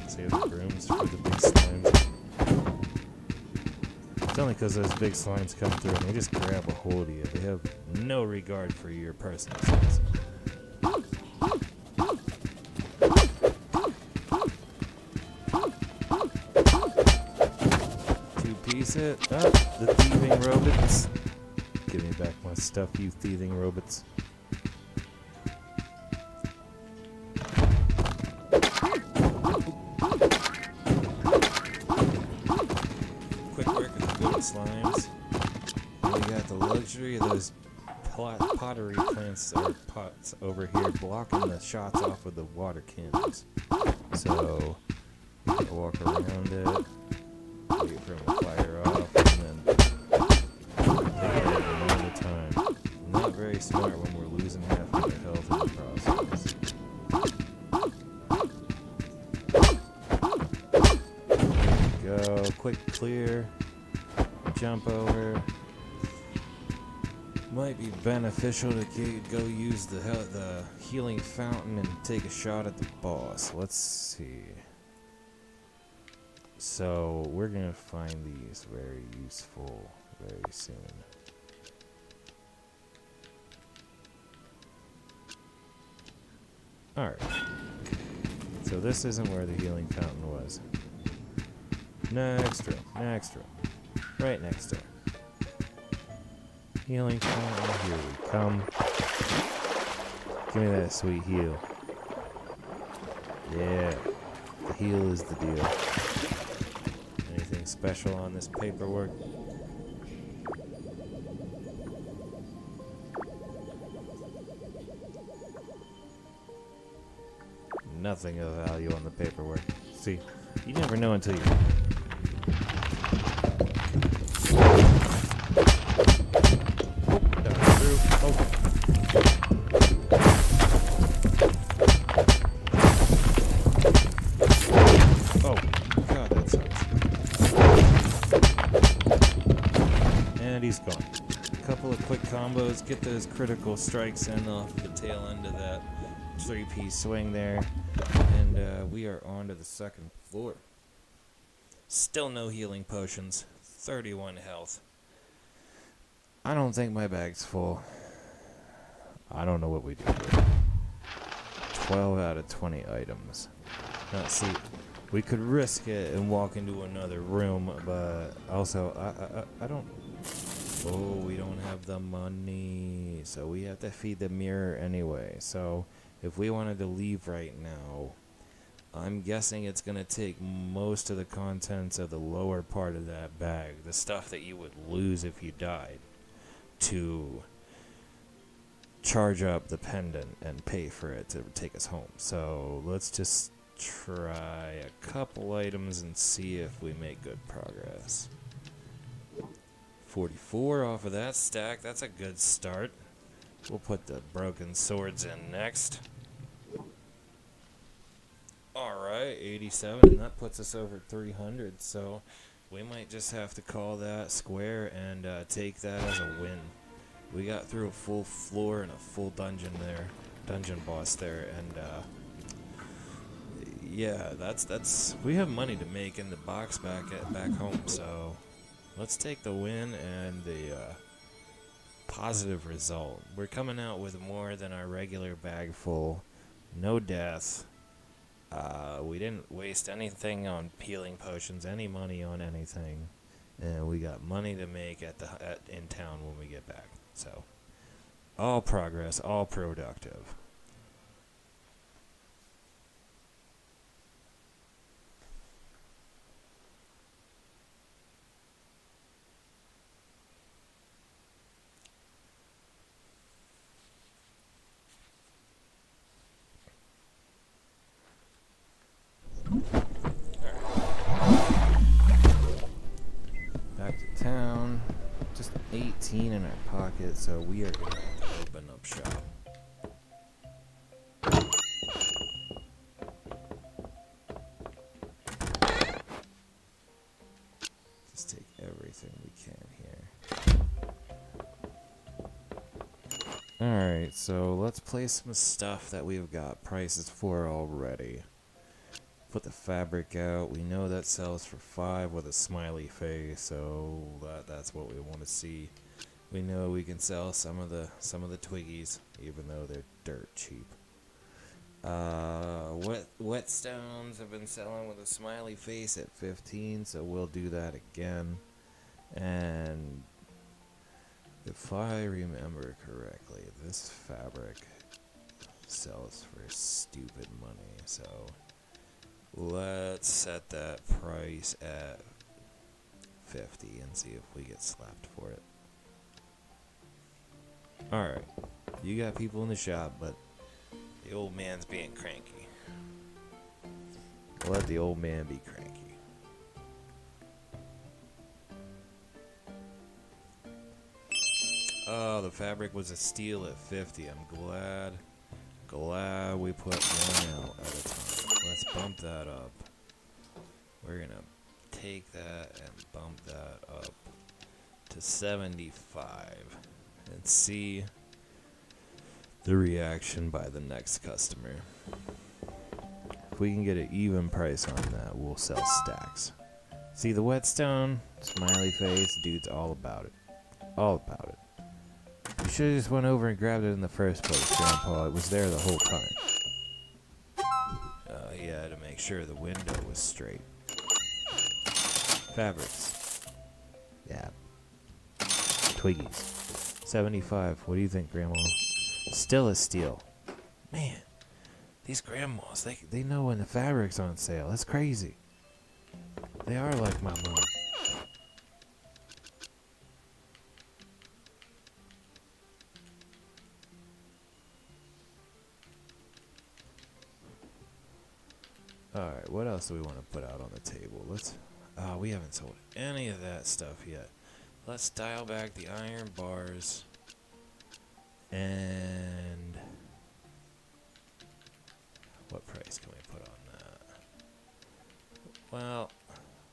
A: Save the brooms for the big slimes. It's only because those big slimes come through and they just grab a hold of you. They have no regard for your personal space. It up, the thieving robots. Give me back my stuff, you thieving robots. Quick work of the good slimes. And we got the luxury of those pottery plants or pots over here blocking the shots off of the water cannons. So you can walk around it. Wait for him to fire off, and then take it another time. Not very smart when we're losing half of our health in the process. There we go. Quick clear. Jump over. Might be beneficial to go use the healing fountain and take a shot at the boss. Let's see. So, we're going to find these very useful very soon. Alright. So this isn't where the healing fountain was. Next room. Next room. Right next door. Healing fountain. Here we come. Give me that sweet heal. Yeah. The heal is the deal. Anything special on this paperwork? Nothing of value on the paperwork. See, you never know until you... Combos, get those critical strikes in off the tail end of that 3-piece swing there, and we are on to the second floor. Still no healing potions, 31 health. I don't think my bag's full. I don't know what we do here. 12 out of 20 items. Now see, we could risk it and walk into another room, but also I don't... Oh, we don't have the money, so we have to feed the mirror anyway. So if we wanted to leave right now, I'm guessing it's going to take most of the contents of the lower part of that bag, the stuff that you would lose if you died, to charge up the pendant and pay for it to take us home. So let's just try a couple items and see if we make good progress. 44 off of that stack. That's a good start. We'll put the broken swords in next. Alright, 87, and that puts us over 300, so we might just have to call that square and take that as a win. We got through a full floor and a full dungeon boss there, and yeah, that's we have money to make in the box back home, so let's take the win and the positive result. We're coming out with more than our regular bag full. No death. We didn't waste anything on peeling potions, any money on anything, and we got money to make in town when we get back. So, all progress, all productive. Back to town. Just 18 in our pocket, so we are going to open up shop. Just take everything we can here. Alright, so let's place some stuff that we've got prices for already. Put the fabric out. We know that sells for 5 with a smiley face, so that's what we want to see. We know we can sell some of the twiggies, even though they're dirt cheap. Whetstones have been selling with a smiley face at 15, so we'll do that again. And if I remember correctly, this fabric sells for stupid money, so let's set that price at 50 and see if we get slapped for it. Alright, you got people in the shop, but the old man's being cranky. Let the old man be cranky. Oh, the fabric was a steal at 50. I'm glad we put one out at a time. Let's bump that up. We're gonna take that and bump that up to 75 and see the reaction by the next customer. If we can get an even price on that, we'll sell stacks. See the whetstone, smiley face, dude's all about it. All about it. You should have just went over and grabbed it in the first place, Grandpa. It was there the whole time. He had to make sure the window was straight. Fabrics. Yeah. Twiggies. 75. What do you think, Grandma? Still a steal. Man, these grandmas, they know when the fabric's on sale. That's crazy. They are like my mom. Alright, what else do we want to put out on the table? We haven't sold any of that stuff yet. Let's dial back the iron bars. And what price can we put on that? Well,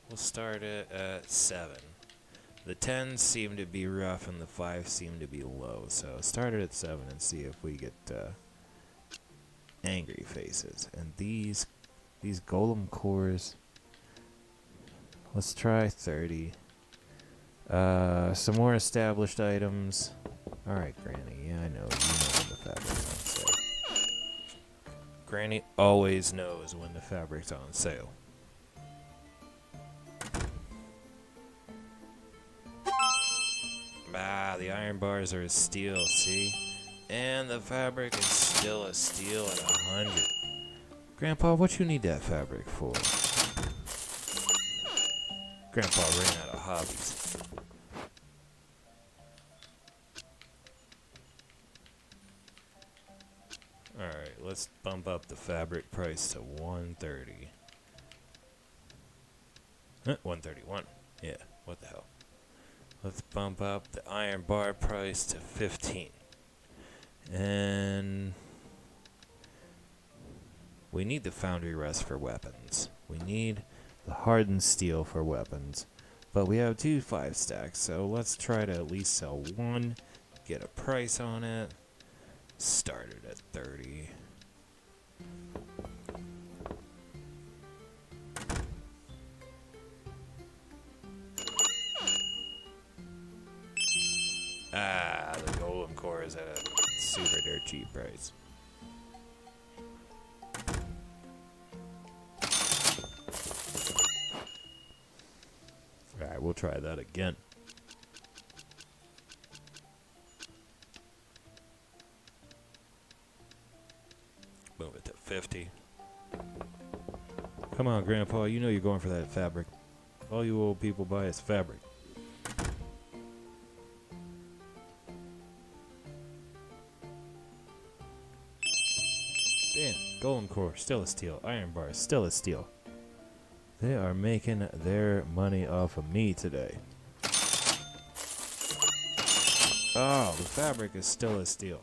A: we'll start it at 7. The 10s seem to be rough and the 5s seem to be low. So start it at 7 and see if we get angry faces. And these golem cores, let's try 30. Some more established items. Alright, Granny. Yeah, I know. You know when the fabric's on sale. Granny always knows when the fabric's on sale. The iron bars are a steal, see? And the fabric is still a steal at 100. Grandpa, what you need that fabric for? Grandpa ran out of hobbies. Alright, let's bump up the fabric price to 130. 131. Yeah, what the hell. Let's bump up the iron bar price to 15. And we need the foundry rest for weapons. We need the hardened steel for weapons. But we have 2 5-stacks, so let's try to at least sell one, get a price on it. Start it at 30. Ah, the golem core is at a super dirt cheap price. Alright, we'll try that again. Move it to 50. Come on, Grandpa, you know you're going for that fabric. All you old people buy is fabric. Damn, golem core, still a steal. Iron bar, still a steal. They are making their money off of me today. Oh, the fabric is still a steal.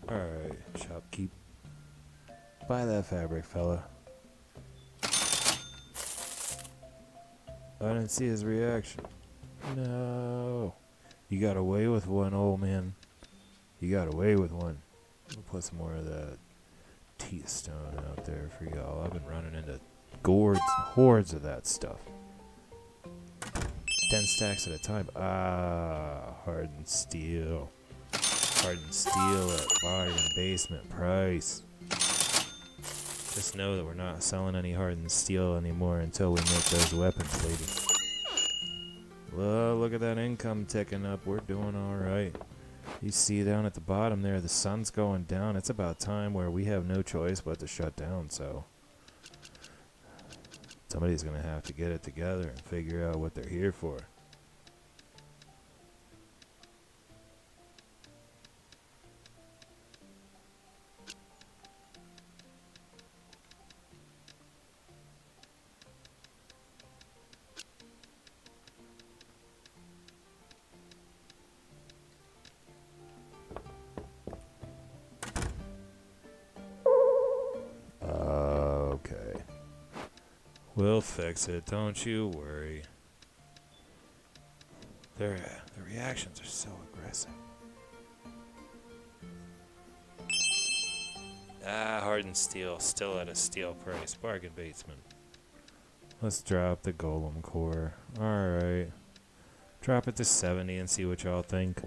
A: Alright, shopkeep. Buy that fabric, fella. I didn't see his reaction. No. You got away with one, old man. You got away with one. We'll put some more of that teeth stone out there for y'all. I've been running into gourds and hordes of that stuff. 10 stacks at a time. Ah, hardened steel. Hardened steel at bargain basement price. Just know that we're not selling any hardened steel anymore until we make those weapons, lady. Well, look at that income ticking up. We're doing alright. You see down at the bottom there, the sun's going down. It's about time where we have no choice but to shut down, so somebody's going to have to get it together and figure out what they're here for. Okay. We'll fix it, don't you worry. The reactions are so aggressive. Ah, hardened steel, still at a steel price. Bargain basement. Let's drop the golem core. Alright. Drop it to 70 and see what y'all think.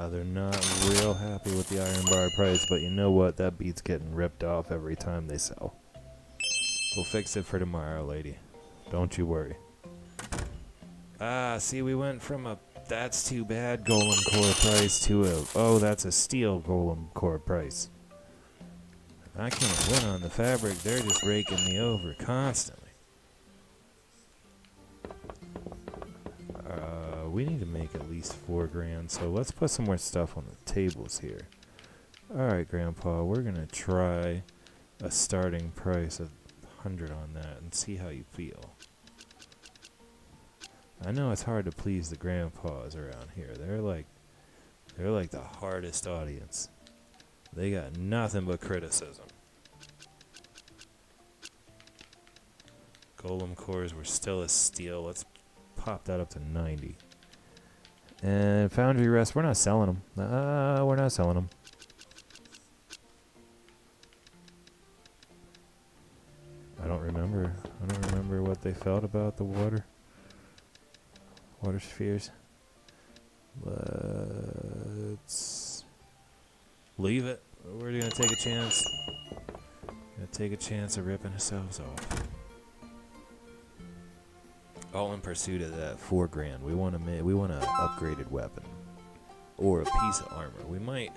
A: They're not real happy with the iron bar price, but you know what? That beat's getting ripped off every time they sell. We'll fix it for tomorrow, lady. Don't you worry. Ah, see, we went from a that's too bad golem core price to a oh, that's a steel golem core price. I can't win on the fabric. They're just raking me over constantly. We need to make at least $4,000, so let's put some more stuff on the tables here. Alright, Grandpa, we're gonna try a starting price of 100 on that and see how you feel. I know it's hard to please the grandpas around here. They're like the hardest audience. They got nothing but criticism. Golem cores were still a steal. Let's pop that up to 90. And foundry rest, we're not selling them. We're not selling them. I don't remember what they felt about the water spheres. Let's leave it. We're gonna take a chance. Gonna take a chance of ripping ourselves off. All in pursuit of that $4,000. We want a upgraded weapon. or a piece of armor. We might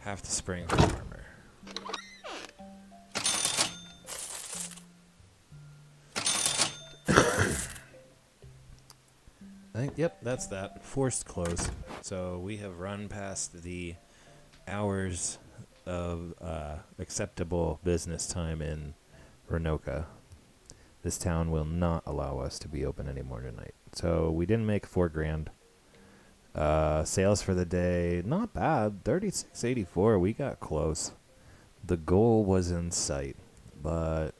A: have to spring for armor. I think, yep, that's that. Forced close. So we have run past the hours of acceptable business time in Renoka. This town will not allow us to be open anymore tonight. So we didn't make $4,000. Sales for the day, not bad. 36.84. We got close. The goal was in sight, but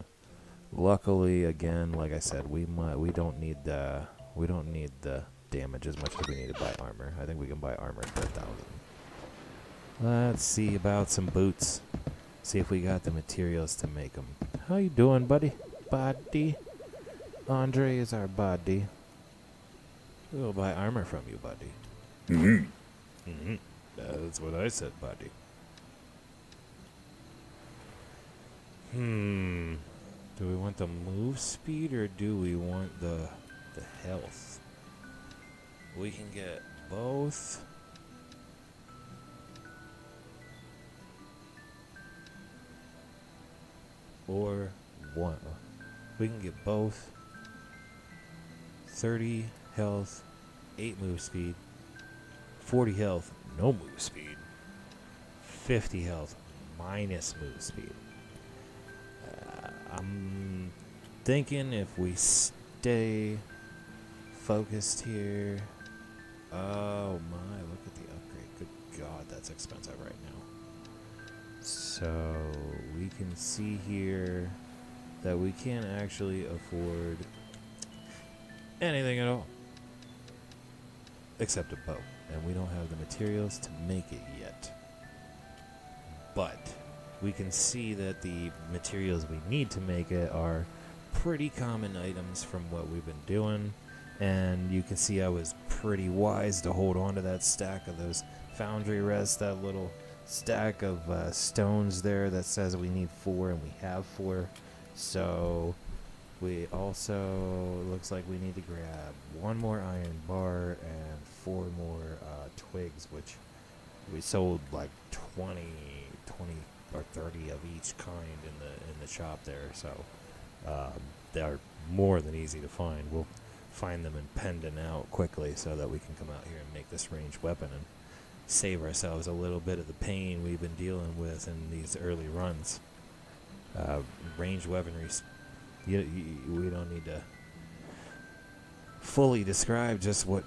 A: luckily, again, like I said, we don't need the damage as much as we need to buy armor. I think we can buy armor for 1,000. Let's see about some boots. See if we got the materials to make them. How you doing, buddy? Buddy. Andre is our buddy. We'll buy armor from you, buddy. That's what I said, buddy. Do we want the move speed or do we want the health? We can get both. Or one. We can get both. 30 health, 8 move speed. 40 health, no move speed. 50 health, minus move speed. I'm thinking if we stay focused here. Oh my, look at the upgrade. Good God, that's expensive right now. So we can see here that we can't actually afford anything at all. Except a bow. And we don't have the materials to make it yet. But we can see that the materials we need to make it are pretty common items from what we've been doing. And you can see I was pretty wise to hold on to that stack of those foundry rests, that little stack of stones there that says we need 4 and we have 4. So we also, looks like we need to grab 1 more iron bar and 4 more twigs, which we sold like 20 or 30 of each kind in the shop there. So they are more than easy to find. We'll find them and pen them out quickly so that we can come out here and make this ranged weapon and save ourselves a little bit of the pain we've been dealing with in these early runs. Ranged weaponry, we don't need to fully describe just what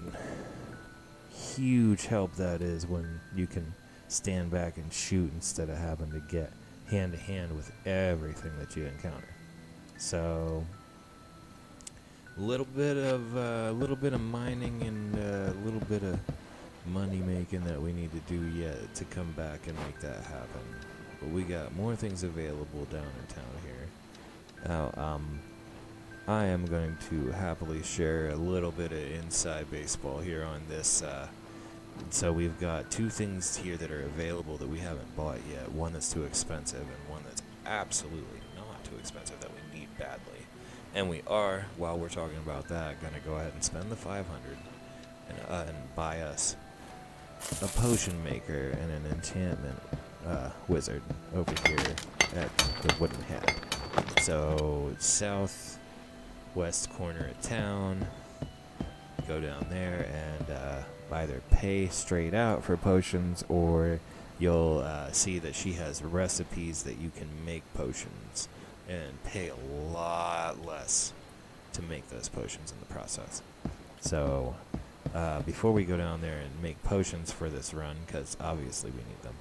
A: huge help that is when you can stand back and shoot instead of having to get hand to hand with everything that you encounter. So a little bit of mining and a little bit of money making that we need to do yet to come back and make that happen. But we got more things available down in town here. Now, I am going to happily share a little bit of inside baseball here on this. So we've got 2 things here that are available that we haven't bought yet. One that's too expensive and one that's absolutely not too expensive that we need badly. And we are, while we're talking about that, going to go ahead and spend the 500 and buy us a potion maker and an enchantment wizard over here at the Wooden Hat. So southwest corner of town, go down there and either pay straight out for potions, or you'll see that she has recipes that you can make potions and pay a lot less to make those potions in the process. So before we go down there and make potions for this run, because obviously we need them,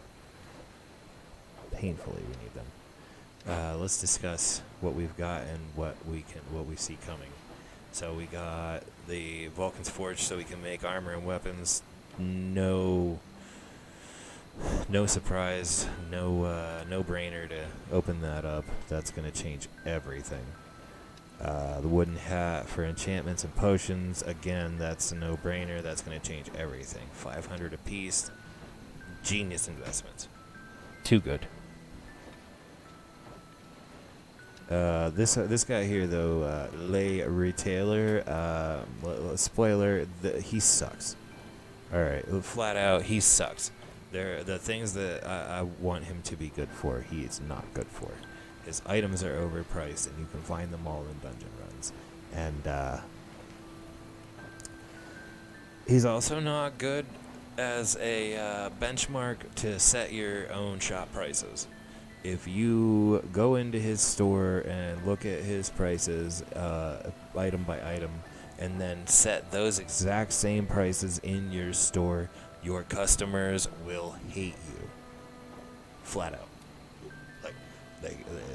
A: painfully we need them, let's discuss what we've got and what we see coming. So we got the Vulcan's Forge, so we can make armor and weapons. No surprise, no brainer to open that up. That's going to change everything. The Wooden Hat for enchantments and potions, again, that's a no-brainer. That's going to change everything. 500 apiece. Genius investments. Too good. This guy here, though, Lay Retailer, spoiler, he sucks. Alright, flat out, he sucks. The things that I want him to be good for, he is not good for. His items are overpriced, and you can find them all in dungeon runs. And he's also not good as a benchmark to set your own shop prices. If you go into his store and look at his prices, item by item, and then set those exact same prices in your store, your customers will hate you. Flat out. Like,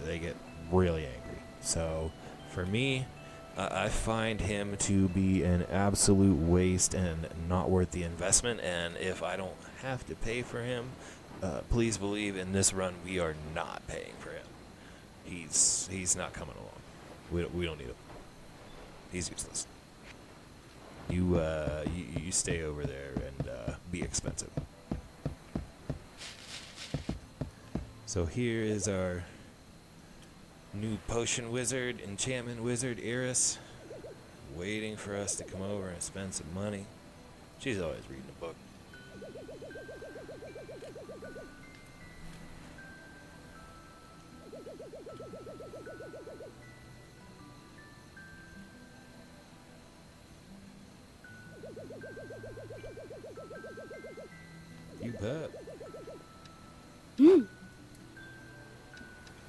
A: they get really angry. So, for me, I find him to be an absolute waste and not worth the investment. And if I don't have to pay for him, please believe in this run we are not paying for him. He's not coming along. We don't need him. He's useless. You stay over there and be expensive. So here is our new potion wizard, enchantment wizard, Iris, waiting for us to come over and spend some money. She's always reading a book. You bet.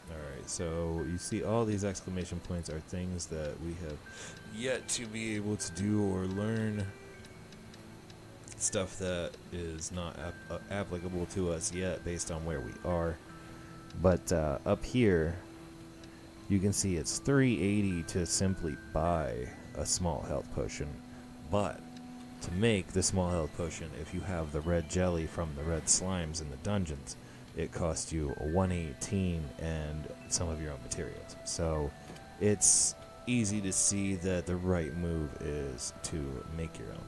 A: Alright, so you see all these exclamation points are things that we have yet to be able to do or learn. Stuff that is not applicable to us yet based on where we are. But up here, you can see it's $3.80 to simply buy a small health potion. But to make the small health potion, if you have the red jelly from the red slimes in the dungeons, it costs you $1.18 and some of your own materials. So it's easy to see that the right move is to make your own.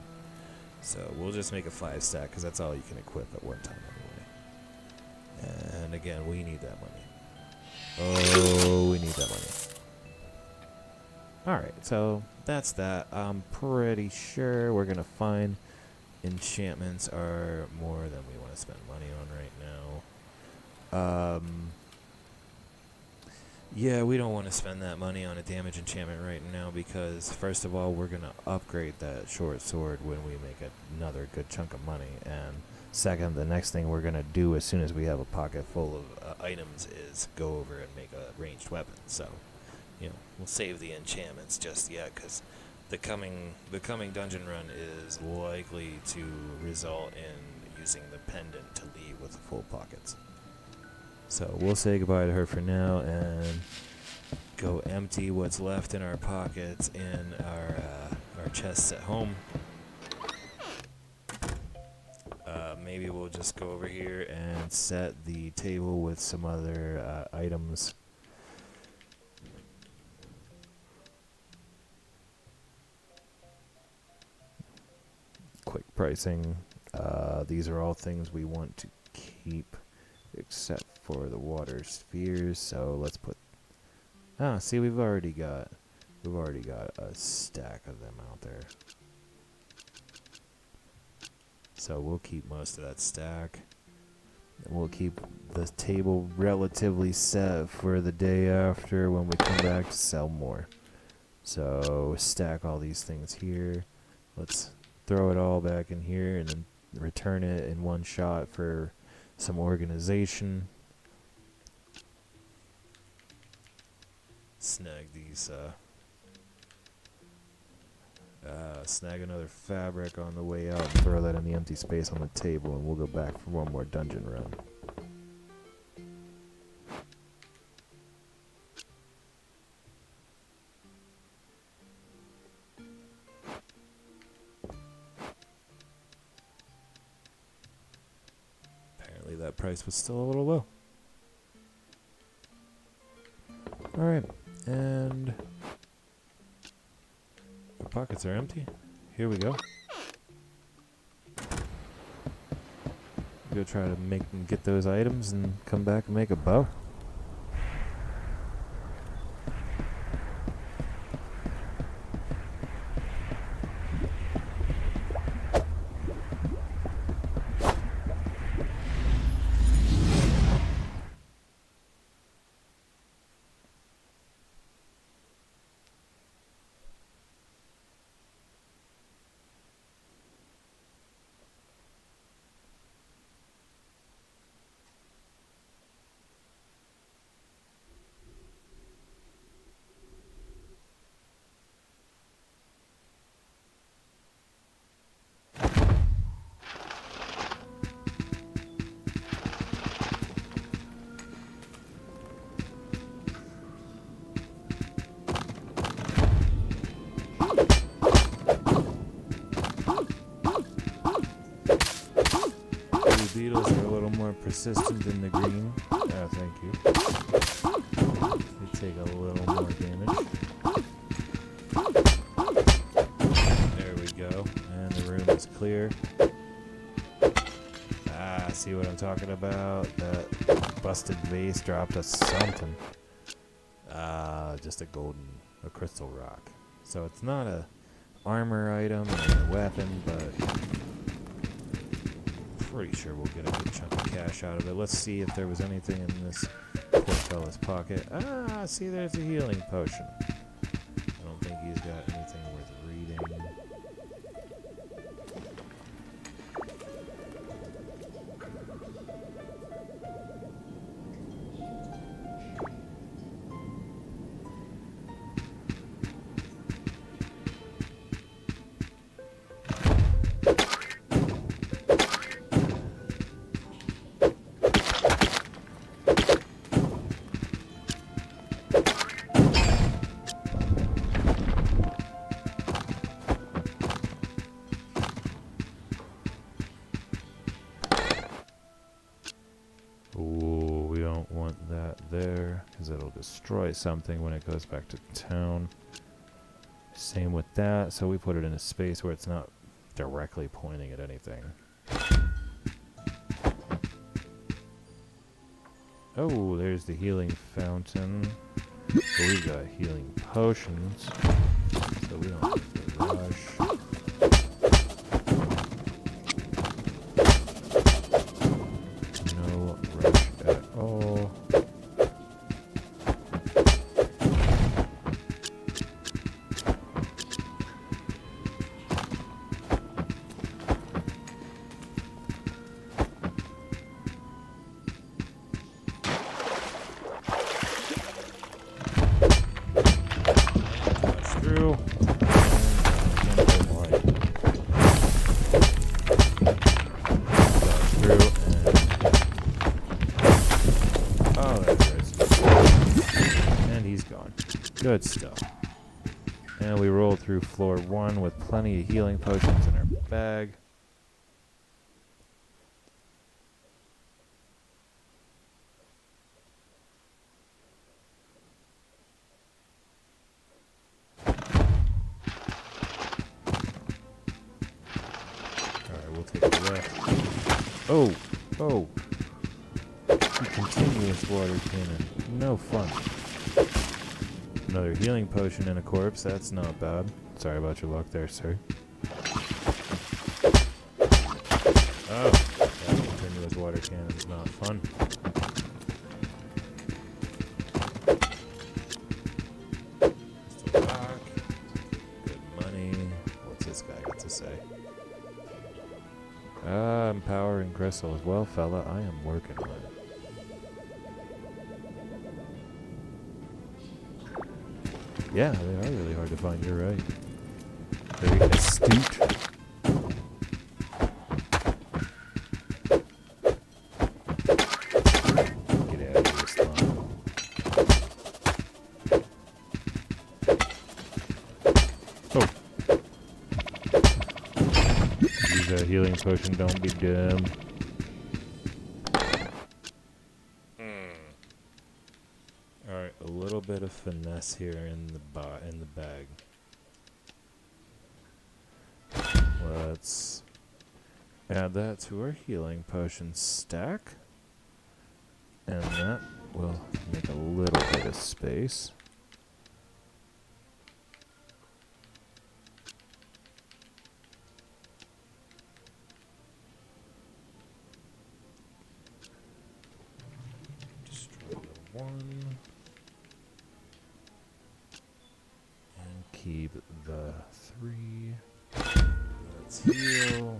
A: So we'll just make a 5-stack because that's all you can equip at one time anyway. And again, we need that money. Oh, we need that money. Alright, so that's that. I'm pretty sure we're going to find enchantments are more than we want to spend money on right now. Yeah, we don't want to spend that money on a damage enchantment right now because, first of all, we're going to upgrade that short sword when we make another good chunk of money. And second, the next thing we're going to do as soon as we have a pocket full of items is go over and make a ranged weapon. So, you know, we'll save the enchantments just yet because the coming dungeon run is likely to result in using the pendant to leave with full pockets. So we'll say goodbye to her for now and go empty what's left in our pockets in our chests at home. Maybe we'll just go over here and set the table with some other items. Quick pricing. These are all things we want to keep except for the water spheres, so let's put see we've already got a stack of them out there, so we'll keep most of that stack and we'll keep the table relatively set for the day after when we come back to sell more. So stack all these things here, let's throw it all back in here and then return it in one shot for some organization. Snag these snag another fabric on the way out and throw that in the empty space on the table, and we'll go back for one more dungeon run. Apparently that price was still a little low. Alright, and our pockets are empty. Here we go. Go try to get those items and come back and make a bow. beetles are a little more persistent than the green. Oh, thank you. They take a little more damage. There we go. And the room is clear. Ah, see what I'm talking about? That busted vase dropped us something. Just a crystal rock. So it's not a armor item or a weapon, but pretty sure we'll get a good chunk of cash out of it. Let's see if there was anything in this poor fella's pocket. Ah, see, there's a healing potion. I don't think he's got anything worth reading. Ooh, we don't want that there, because it'll destroy something when it goes back to town. Same with that, so we put it in a space where it's not directly pointing at anything. Oh, there's the healing fountain. But we've got healing potions, so we don't have to rush. Oh. Push through. Good stuff. And we roll through floor 1 with plenty of healing potions in our bag. Alright, we'll take a left. Oh! Oh! Continuous water cannon. No fun. Another healing potion and a corpse. That's not bad. Sorry about your luck there, sir. Oh, that continuous water cannon is not fun. Still back. Good money. What's this guy got to say? Empowering crystals. Well, fella, I am working on it. Yeah, they are really hard to find, you're right. Very astute. Get out of here, slime. Oh. Use that healing potion, don't be dumb. Alright, a little bit of finesse here in the bag. Let's add that to our healing potion stack. And that will make a little bit of space. Destroy the 1. Keep the 3. Let's heal.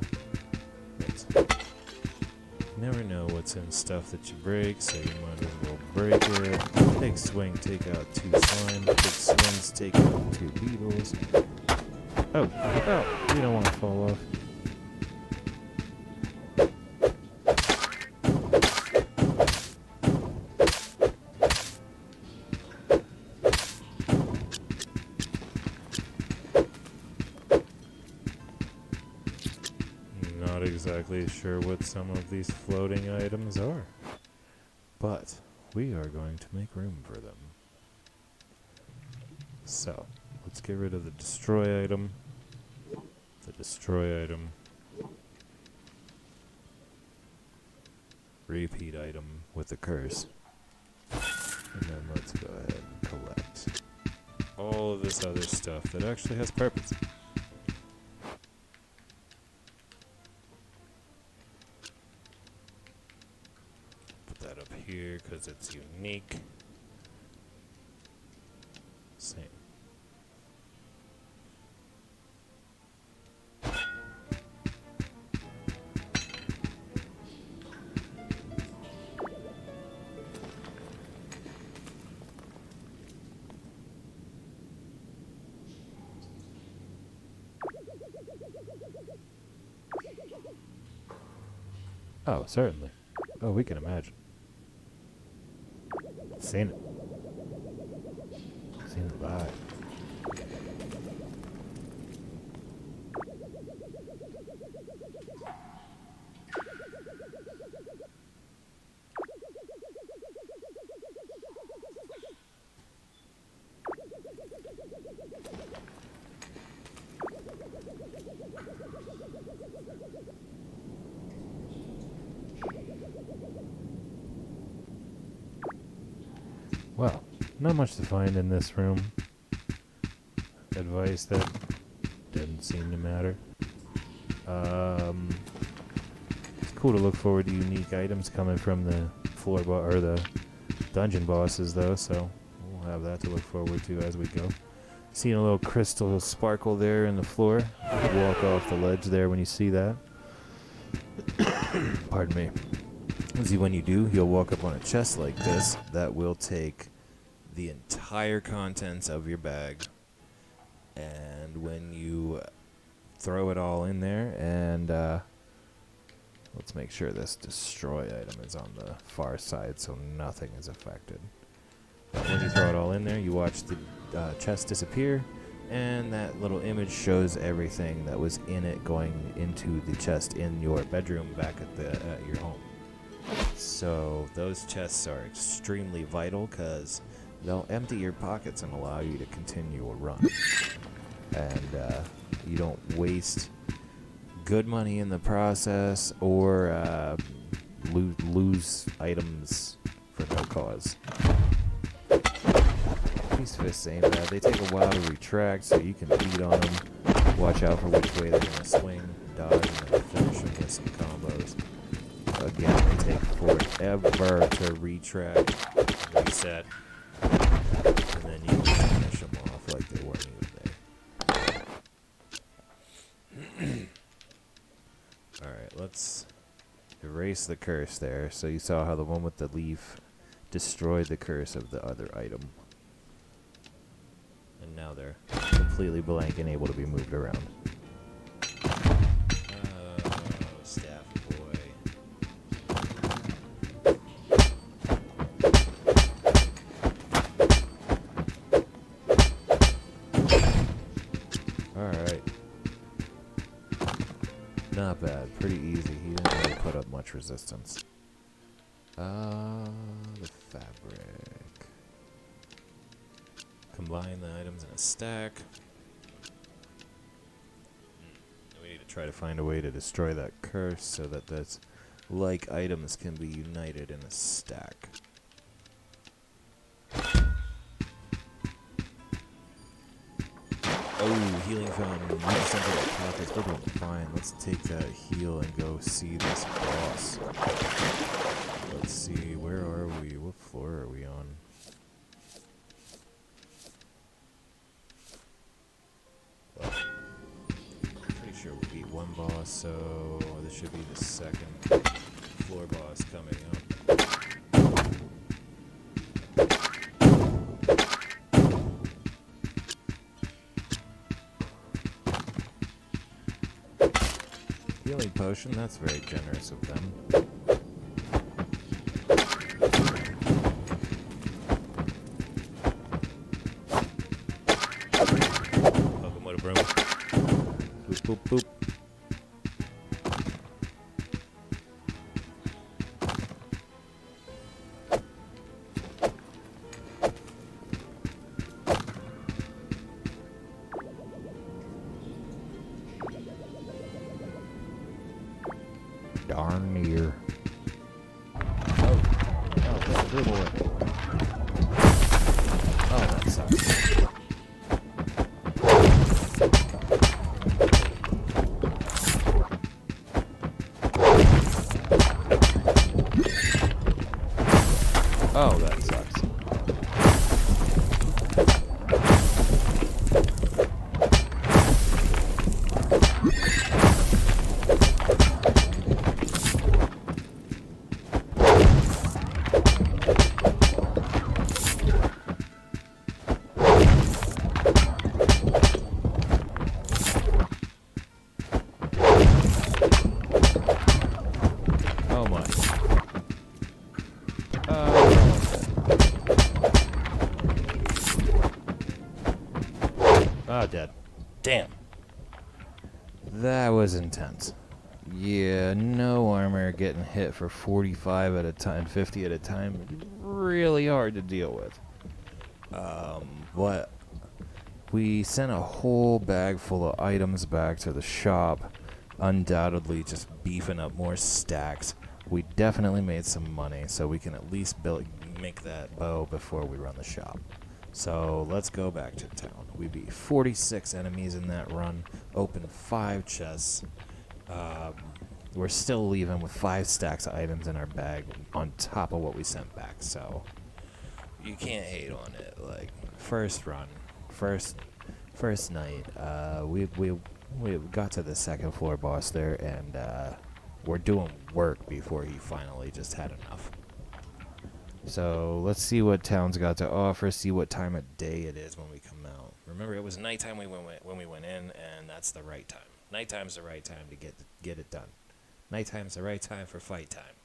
A: Never know what's in stuff that you break, so you might as well break it. Big swing, take out 2 slime. Big swings, take out 2 beetles. Oh, oh, you don't want to fall off. exactly sure what some of these floating items are, but we are going to make room for them. So, let's get rid of the destroy item, repeat item with the curse, and then let's go ahead and collect all of this other stuff that actually has purpose. Put that up here because it's unique. Same. Oh, certainly. Oh, we can imagine. Seen it. Seen it live. Well, not much to find in this room. Advice that didn't seem to matter. It's cool to look forward to unique items coming from the or the dungeon bosses, though, so we'll have that to look forward to as we go. Seeing a little crystal sparkle there in the floor. Walk off the ledge there when you see that. Pardon me. See, when you do, you'll walk up on a chest like this that will take the entire contents of your bag, and when you throw it all in there, and let's make sure this destroy item is on the far side so nothing is affected. But when you throw it all in there, you watch the chest disappear, and that little image shows everything that was in it going into the chest in your bedroom back at your home. So those chests are extremely vital because they'll empty your pockets and allow you to continue a run. And you don't waste good money in the process or lose items for no cause. These fists ain't bad. They take a while to retract, so you can beat on them. Watch out for which way they're going to swing, dodge, and then finish them with some combos. Again, they take forever to retract, reset, and then you can finish them off like they weren't even there. Alright, let's erase the curse there. So you saw how the one with the leaf destroyed the curse of the other item. And now they're completely blank and able to be moved around. Staff boy. Alright. Not bad. Pretty easy. He didn't really put up much resistance. The fabric. Combine the items in a stack. We need to try to find a way to destroy that curse so that those like items can be united in a stack. Oh, healing fountain. You just enter the pockets. We're doing fine. Let's take that heal and go see this boss. Let's see, where are we? What floor are we on? Well, pretty sure we beat one boss, so this should be the second floor boss coming up. Healing potion, that's very generous of them. Welcome with a broom. Boop, boop, boop. darn near. Oh, there's a blue boy. Oh, that sucks. Oh, that sucks. Oh my. Oh, dead. Damn. That was intense. Yeah, no armor getting hit for 45 at a time, 50 at a time. Really hard to deal with. But we sent a whole bag full of items back to the shop. Undoubtedly just beefing up more stacks. We definitely made some money, so we can at least make that bow before we run the shop. So let's go back to town. We beat 46 enemies in that run, opened 5 chests. We're still leaving with 5 stacks of items in our bag on top of what we sent back, so you can't hate on it. Like, first run, first night, we got to the second floor boss there, and we're doing work before he finally just had enough. So let's see what town's got to offer, see what time of day it is when we come out. Remember, it was nighttime when we went in, and that's the right time. Nighttime's the right time to get it done. Nighttime's the right time for fight time.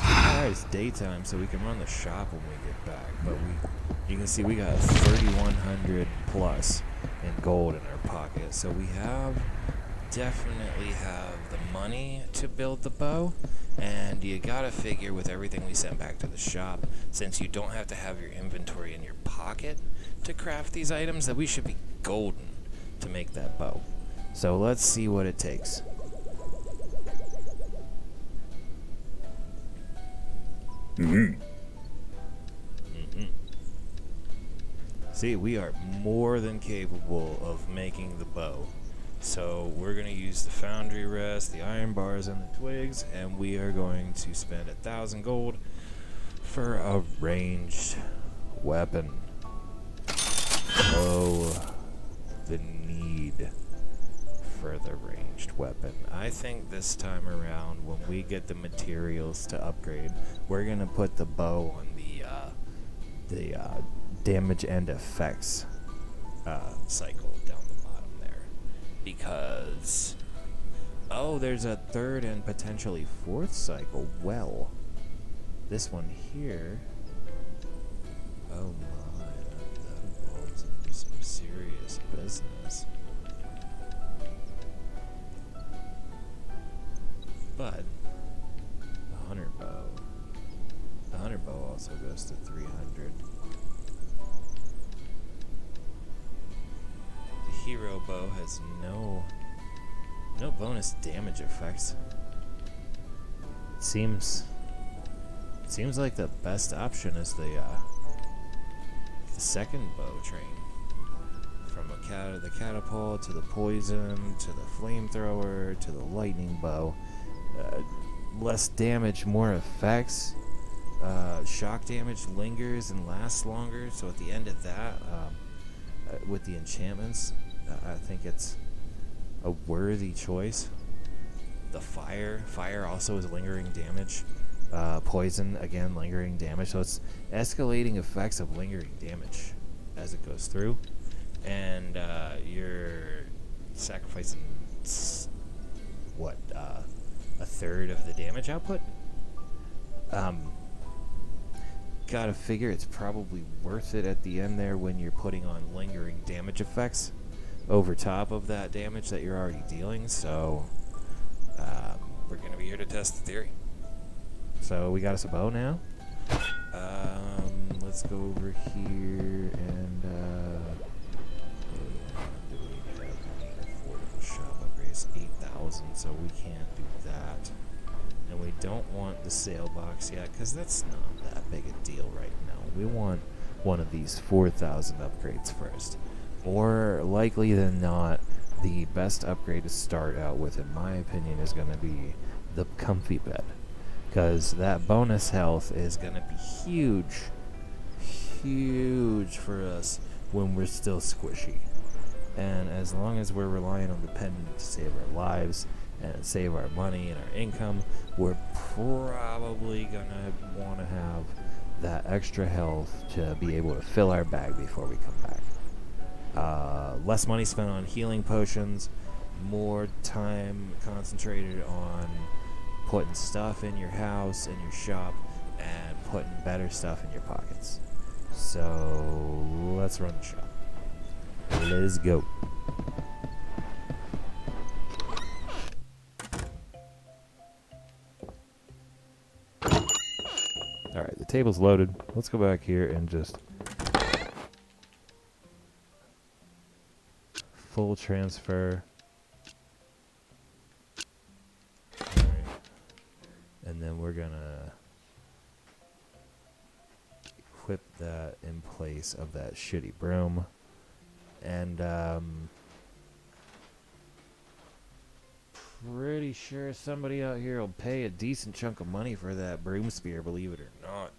A: Alright, it's daytime, so we can run the shop when we get back. But you can see we got 3,100 plus in gold in our pocket. So we definitely have the money to build the bow. And you gotta figure with everything we sent back to the shop, since you don't have to have your inventory in your pocket to craft these items, that we should be golden to make that bow. So let's see what it takes. See, we are more than capable of making the bow. So we're going to use the foundry rest, the iron bars, and the twigs, and we are going to spend 1,000 gold for a ranged weapon. Oh, the need for the ranged weapon. I think this time around, when we get the materials to upgrade, we're going to put the bow on the damage and effects cycle down the bottom there, because there's a 3rd and potentially 4th cycle. Well, this one here, oh my, that evolves into some serious business. But the hunter bow also goes to 300. Hero bow has no bonus damage effects. It seems like the best option is the second bow train. From the catapult to the poison to the flamethrower to the lightning bow. Less damage, more effects. Shock damage lingers and lasts longer. So at the end of that, with the enchantments, I think it's a worthy choice. The fire also is lingering damage. Poison, again, lingering damage. So it's escalating effects of lingering damage as it goes through. And you're sacrificing a 1/3 of the damage output. Gotta figure it's probably worth it at the end there when you're putting on lingering damage effects over top of that damage that you're already dealing. So we're gonna be here to test the theory. So we got us a bow now. Let's go over here and is 8,000, so we can't do that. And we don't want the sale box yet, because that's not that big a deal right now. We want one of these 4,000 upgrades first. Or, likely than not, the best upgrade to start out with, in my opinion, is going to be the comfy bed. Because that bonus health is going to be huge. Huge for us when we're still squishy. And as long as we're relying on the pendant to save our lives and save our money and our income, we're probably going to want to have that extra health to be able to fill our bag before we come back. Less money spent on healing potions, more time concentrated on putting stuff in your house, in your shop, and putting better stuff in your pockets. So let's run the shop. Let's go. Alright, the table's loaded. Let's go back here and just full transfer. Alright. And then we're gonna equip that in place of that shitty broom. And pretty sure somebody out here will pay a decent chunk of money for that broom spear, believe it or not.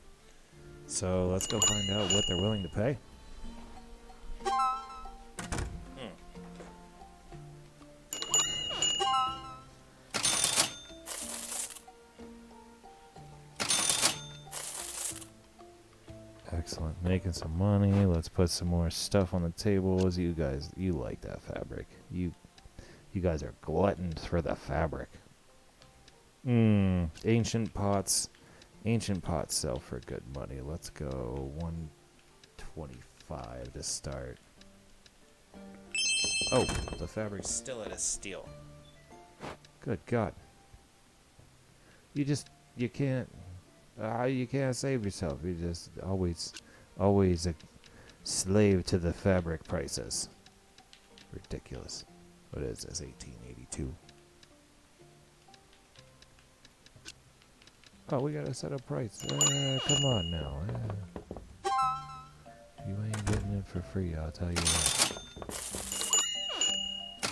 A: So let's go find out what they're willing to pay. Excellent. Making some money. Let's put some more stuff on the tables. You guys, you like that fabric. You guys are gluttons for the fabric. Ancient pots. Ancient pots sell for good money. Let's go 125 to start. Oh, the fabric's still at a steal. Good God. You can't save yourself. You just always a slave to the fabric prices. Ridiculous. What is this, 1882? Oh, we gotta set a price. Come on now. You ain't getting it for free, I'll tell you that.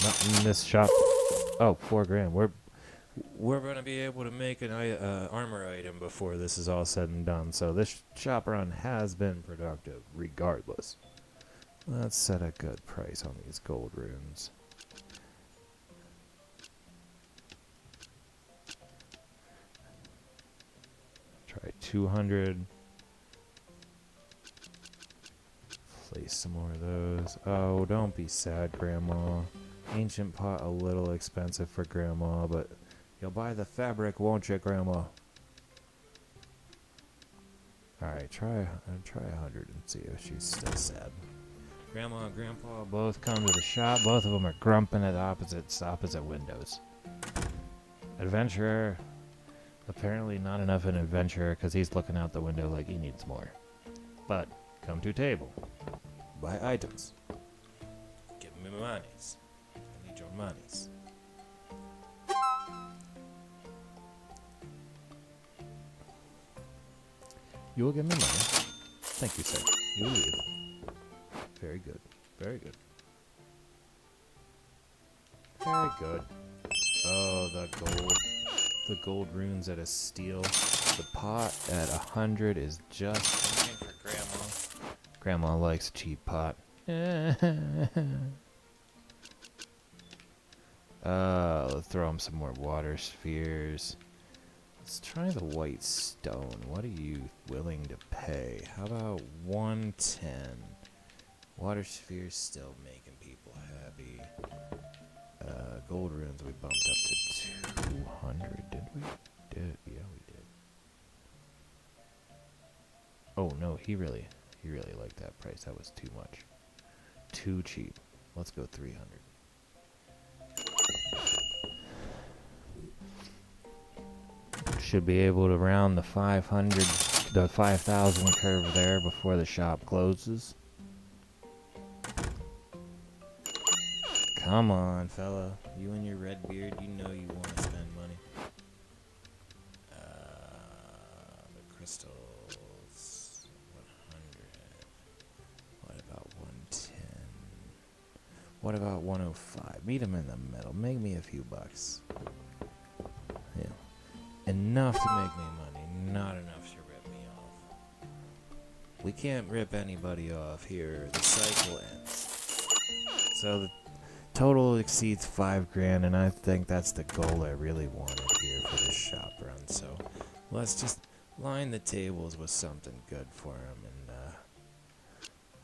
A: Not in this shop. Oh, $4,000. We're gonna be able to make an armor item before this is all said and done. So this shop run has been productive, regardless. Let's set a good price on these gold runes. Try 200. Place some more of those. Oh, don't be sad, Grandma. Ancient pot a little expensive for Grandma, but you'll buy the fabric, won't you, Grandma? Alright, try 100 and see if she's still sad. Grandma and Grandpa both come to the shop. Both of them are grumping at opposite windows. Adventurer. Apparently not enough an adventurer because he's looking out the window like he needs more. But, come to table. Buy items. Give me monies. I need your monies. You will give me money. Thank you, sir. You will leave. Very good. Very good. Very good. Oh, the gold. The gold runes at a steal. The pot at 100 is just fine for Grandma. Grandma likes a cheap pot. Let's throw him some more water spheres. Let's try the white stone. What are you willing to pay? How about 110? Water spheres still making people happy. Gold runes we bumped up to 200, did we? Yeah, we did. Oh no, he really liked that price. That was too much. Too cheap. Let's go 300. Should be able to round the 5,000 curve there before the shop closes. Come on, fella. You and your red beard, you know you want to spend money. The crystals, 100. What about 110? What about 105? Meet him in the middle. Make me a few bucks. Yeah. Enough to make me money, not enough to rip me off. We can't rip anybody off here. The cycle ends. So the total exceeds $5,000, and I think that's the goal I really wanted here for this shop run. So let's just line the tables with something good for him, and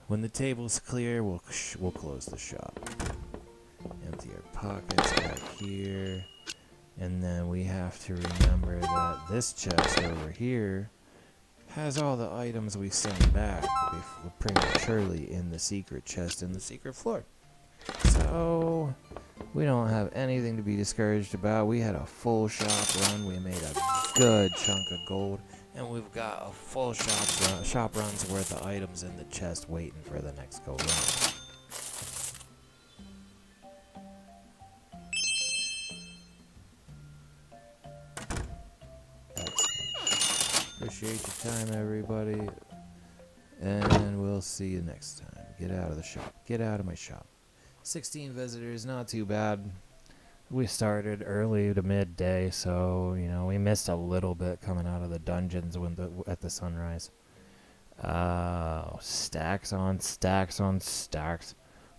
A: when the table's clear, we'll close the shop. Empty our pockets back here, and then we have to remember that this chest over here has all the items we sent back prematurely in the secret chest in the secret floor. So we don't have anything to be discouraged about. We had a full shop run. We made a good chunk of gold, and we've got a full shop run's worth of items in the chest waiting for the next go round. Appreciate your time, everybody, and we'll see you next time. Get out of the shop. Get out of my shop. 16 visitors, not too bad. We started early to midday, so, you know, we missed a little bit coming out of the dungeons at the sunrise. Stacks on stacks on stacks.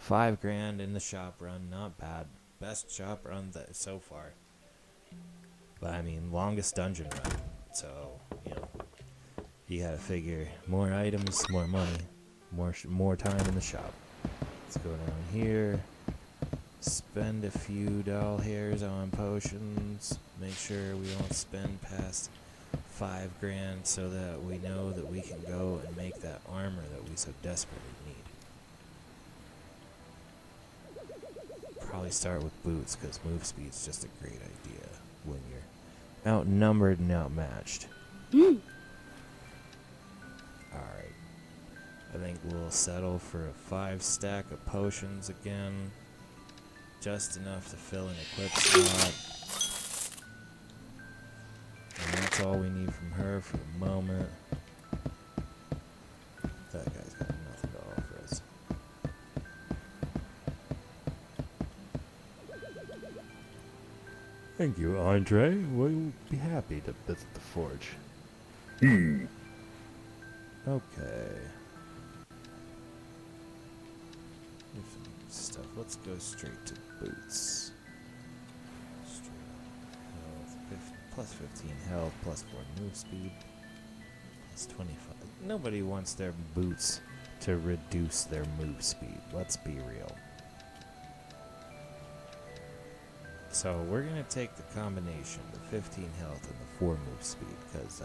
A: $5,000 in the shop run, not bad. Best shop run so far. But I mean, longest dungeon run. So, you know, you gotta figure more items, more money, more time in the shop. Let's go down here. Spend a few doll hairs on potions. Make sure we don't spend past $5,000 so that we know that we can go and make that armor that we so desperately need. Probably start with boots, because move speed's just a great idea when you're outnumbered and outmatched. Alright. I think we'll settle for a 5 stack of potions again. Just enough to fill an equip slot. And that's all we need from her for the moment. That guy's got nothing to offer us. Thank you, Andre. We'll be happy to visit the forge. Okay. Stuff. Let's go straight to boots. Straight health, plus 15 health, plus 4 move speed, plus 25. Nobody wants their boots to reduce their move speed. Let's be real. So we're gonna take the combination, the 15 health and the 4 move speed, because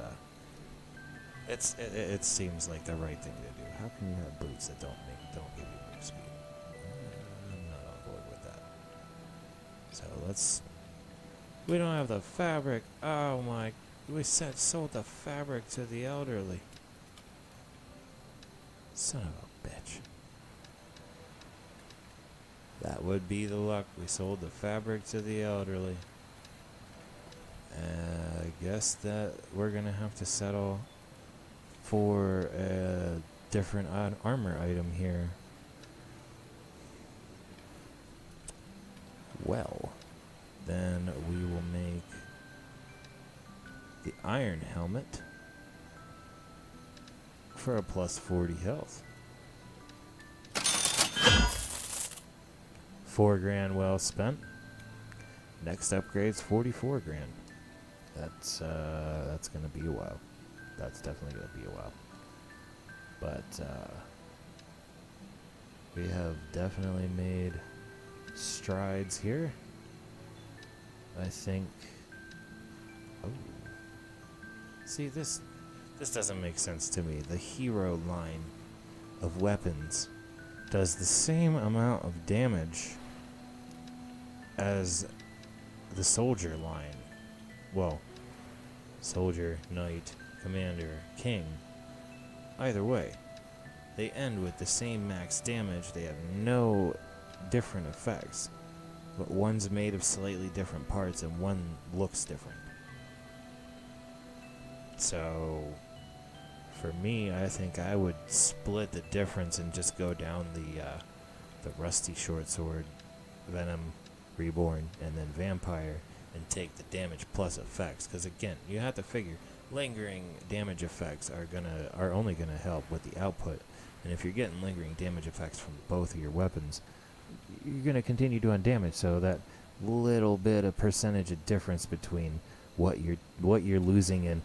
A: it seems like the right thing to do. How can you have boots that don't give you move speed? I'm not on board with that. So we don't have the fabric. Oh my, we sold the fabric to the elderly. Son of a bitch. That would be the luck. We sold the fabric to the elderly. I guess that we're gonna have to settle for a different armor item here. Well, then we will make the iron helmet for a plus 40 health. $4,000 well spent. Next upgrade's $44,000. That's gonna be a while. That's definitely gonna be a while. But we have definitely made strides here. I think. Oh, see, this doesn't make sense to me. The hero line of weapons does the same amount of damage as the soldier line. Well, soldier, knight, commander, king. Either way, they end with the same max damage. They have no different effects. but one's made of slightly different parts and one looks different. So for me, I think I would split the difference and just go down the Rusty Short Sword, Venom, Reborn, and then Vampire, and take the damage plus effects. Because again, you have to figure lingering damage effects are only gonna help with the output, and if you're getting lingering damage effects from both of your weapons, you're gonna continue doing damage. So that little bit of percentage of difference between what you're losing in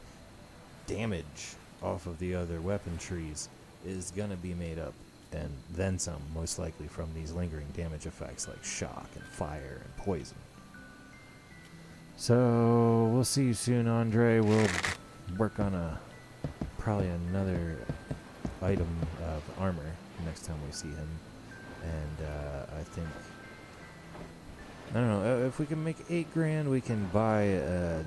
A: damage off of the other weapon trees is gonna be made up, and then some, most likely from these lingering damage effects like shock and fire and poison. So we'll see you soon, Andre. We'll work on probably another item of armor next time we see him, and I think, I don't know, if we can make $8,000, we can buy a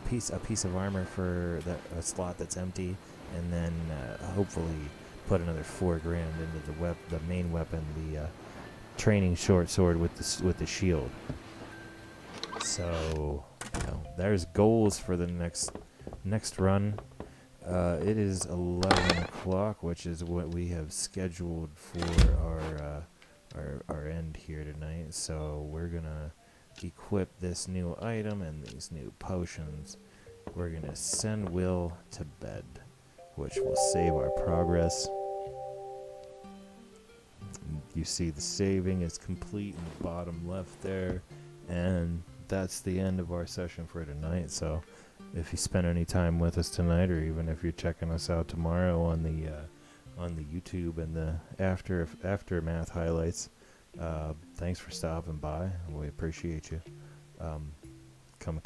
A: piece of armor for a slot that's empty, and then hopefully put another $4,000 into the main weapon, the training short sword with the shield. So there's goals for the next run. It is 11 o'clock, which is what we have scheduled for our end here tonight. So we're gonna equip this new item and these new potions. We're gonna send Will to bed, which will save our progress. You see the saving is complete in the bottom left there, and that's the end of our session for tonight. So if you spend any time with us tonight, or even if you're checking us out tomorrow on the YouTube and the aftermath highlights, thanks for stopping by. We appreciate you.